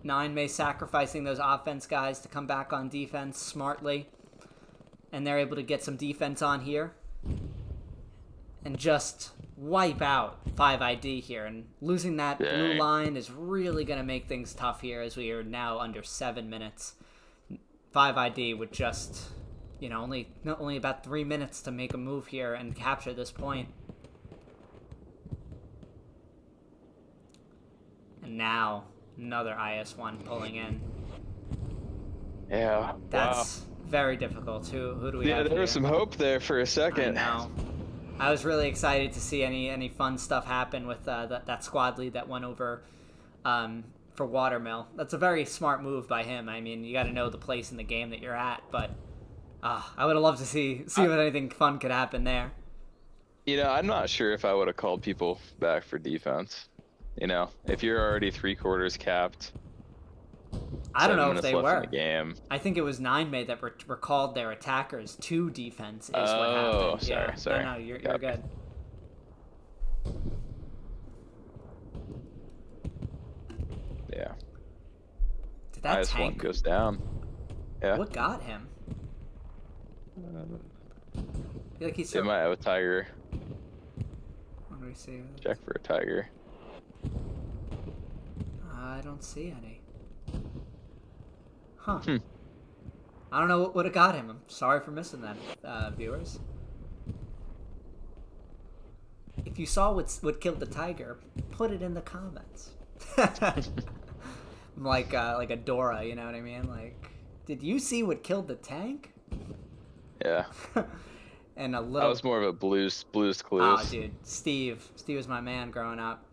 9 May sacrificing those offense guys to come back on defense smartly. And they're able to get some defense on here. And just wipe out 5ID here. And losing that blue line is really going to make things tough here as we are now under 7 minutes. 5ID with just... you know, only about 3 minutes to make a move here and capture this point. And now, another IS-1 pulling in. Yeah, That's very difficult. Who do we have there here? was some hope there for a second. I know. I was really excited to see any fun stuff happen with that squad lead that went over for Watermill. That's a very smart move by him. I mean, you got to know the place in the game that you're at, but... I would have loved to see if anything fun could happen there. You know, I'm not sure if I would have called people back for defense. You know, if you're already 3/4 capped. I don't know if they were. In the game. I think it was 9 May that recalled their attackers to defense. Is what happened. Oh, sorry. No, you're good. Yeah. Did that tank IS-1 goes down? Yeah. What got him? I feel like They might have a tiger. What do we see? Check for a tiger. I don't see any. Huh. I don't know what would have got him. I'm sorry for missing that, viewers. If you saw what killed the tiger, put it in the comments. I'm like a Dora, you know what I mean? Like, did you see what killed the tank? Yeah. And a little. That was more of a Blues Clues. Oh, dude, Steve was my man growing up.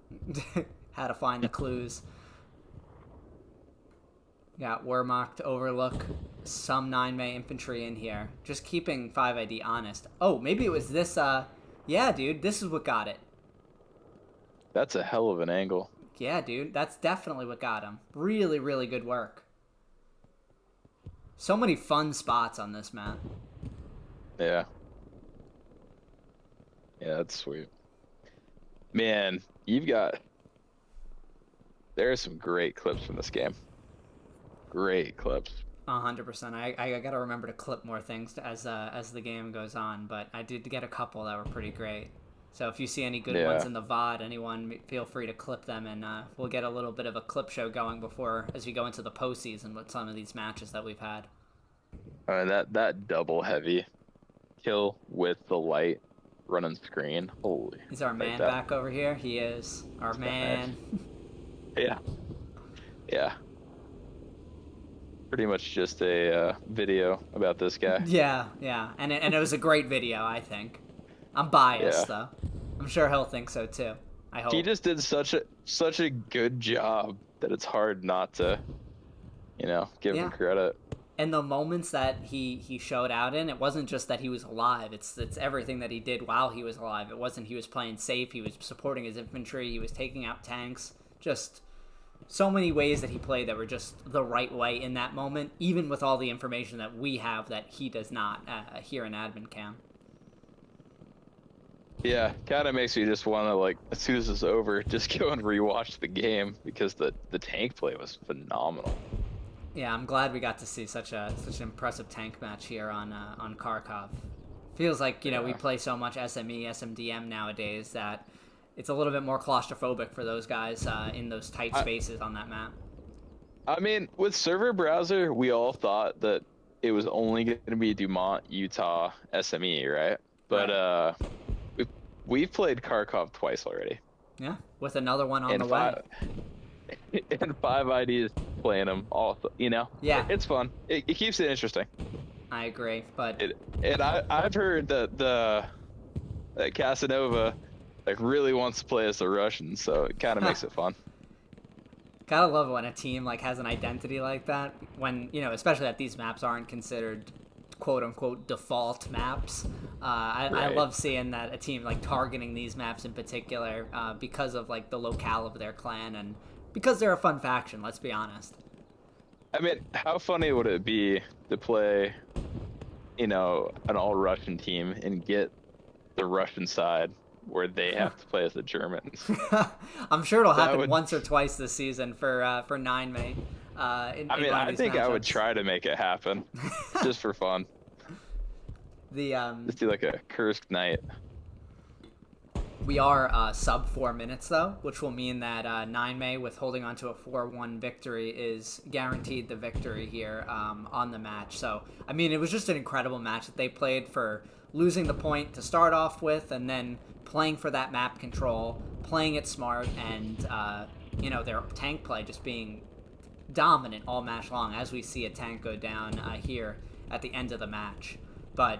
Had to find the clues. Got Wehrmacht to overlook some 9 May infantry in here. Just keeping 5ID honest. Oh, maybe it was this. Yeah, dude, this is what got it. That's a hell of an angle. Yeah, dude, that's definitely what got him. Really, really good work. So many fun spots on this map. Yeah. Yeah, that's sweet. Man, there are some great clips from this game. Great clips. 100%. I gotta remember to clip more things as the game goes on, but I did get a couple that were pretty great. So if you see any good ones in the VOD, anyone, feel free to clip them, and we'll get a little bit of a clip show going as we go into the postseason with some of these matches that we've had. That double heavy kill with the light running screen. Holy. Is our man back over here? He is. Our man. Yeah. Yeah. Pretty much just a video about this guy. Yeah. And it was a great video, I think. I'm biased, though. I'm sure he'll think so, too. I hope. He just did such a good job that it's hard not to, give him credit. And the moments that he showed out in, it wasn't just that he was alive. It's everything that he did while he was alive. It wasn't he was playing safe. He was supporting his infantry. He was taking out tanks. Just so many ways that he played that were just the right way in that moment, even with all the information that we have that he does not here in admin cam. Yeah, kind of makes me just want to, like, as soon as it's over, just go and rewatch the game because the tank play was phenomenal. Yeah, I'm glad we got to see such an impressive tank match here on Kharkov. Feels like we play so much SME, SMDM nowadays that it's a little bit more claustrophobic for those guys in those tight spaces on that map. I mean, with server browser, we all thought that it was only going to be Dumont, Utah, SME, right? But we've played Kharkov twice already. Yeah, with another one on the way. And 5ID is playing them all, Yeah, it's fun. It keeps it interesting. I agree, but I've heard that Casanova really wants to play as the Russians, so it kind of makes it fun. Gotta love it when a team has an identity like that. When especially that these maps aren't considered quote unquote default maps. I love seeing that a team targeting these maps in particular because of the locale of their clan and because they're a fun faction. Let's be honest. I mean, how funny would it be to play, an all Russian team and get the Russian side where they have to play as the Germans? I'm sure it'll happen once or twice this season for 9 I think I would try to make it happen just for fun. Just do a Kursk night. We are sub 4 minutes though, which will mean that 9May with holding on to a 4-1 victory is guaranteed the victory here on the match. So I mean, it was just an incredible match that they played for losing the point to start off with, and then playing for that map control, playing it smart, and their tank play just being dominant all match long, as we see a tank go down here at the end of the match. But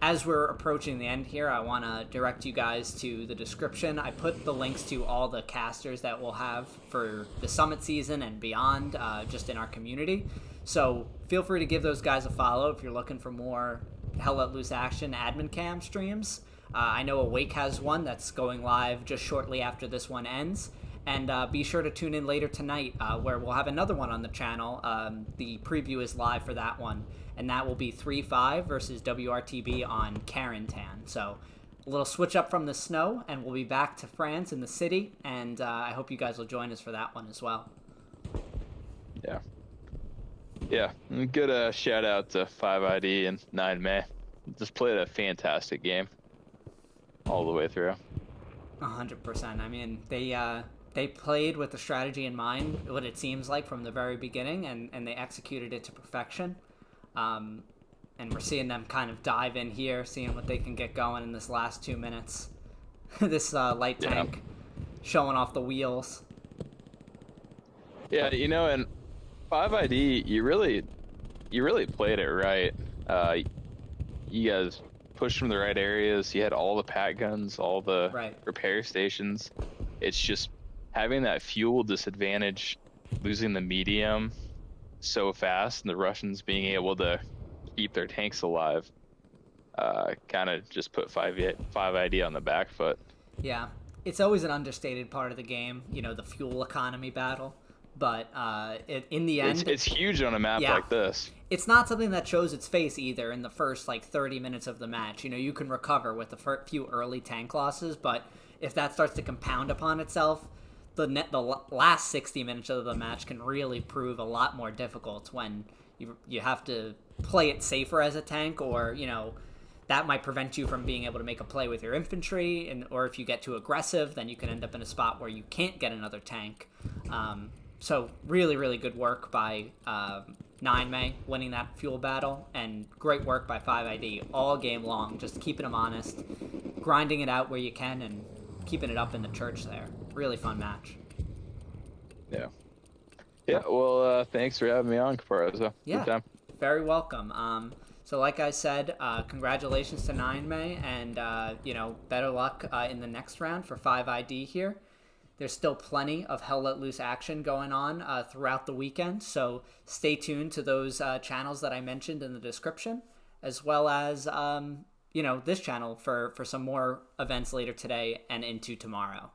as we're approaching the end here, I want to direct you guys to the description. I put the links to all the casters that we'll have for the Summit season and beyond, just in our community. So feel free to give those guys a follow if you're looking for more Hell Let Loose Action admin cam streams. I know Awake has one that's going live just shortly after this one ends. And be sure to tune in later tonight where we'll have another one on the channel. The preview is live for that one. And that will be 3-5 versus WRTB on Carentan. So a little switch up from the snow, and we'll be back to France in the city. And I hope you guys will join us for that one as well. Yeah. Good shout out to 5ID and 9May. Just played a fantastic game all the way through. 100%. I mean, they played with the strategy in mind, what it seems like from the very beginning, and they executed it to perfection. And we're seeing them kind of dive in here, seeing what they can get going in this last 2 minutes. This light tank showing off the wheels. Yeah, and 5ID, you really played it right. You guys pushed from the right areas. You had all the pat guns, all the repair stations. It's just having that fuel disadvantage, losing the medium so fast, and the Russians being able to keep their tanks alive, kind of just put 5ID on the back foot. Yeah, it's always an understated part of the game, the fuel economy battle. But in the end, it's huge on a map like this. It's not something that shows its face either in the first 30 minutes of the match. You can recover with the few early tank losses, but if that starts to compound upon itself, the last 60 minutes of the match can really prove a lot more difficult when you have to play it safer as a tank, or that might prevent you from being able to make a play with your infantry, or if you get too aggressive, then you can end up in a spot where you can't get another tank. So really, really good work by 9 May winning that fuel battle, and great work by 5ID all game long, just keeping them honest, grinding it out where you can, and keeping it up in the church there. Really fun match. Yeah. Yeah, well, thanks for having me on, Caparzo. Yeah, good time. Very welcome. So like I said, congratulations to 9 May, and better luck in the next round for 5ID here. There's still plenty of Hell Let Loose action going on throughout the weekend, so stay tuned to those channels that I mentioned in the description, as well as this channel for some more events later today and into tomorrow.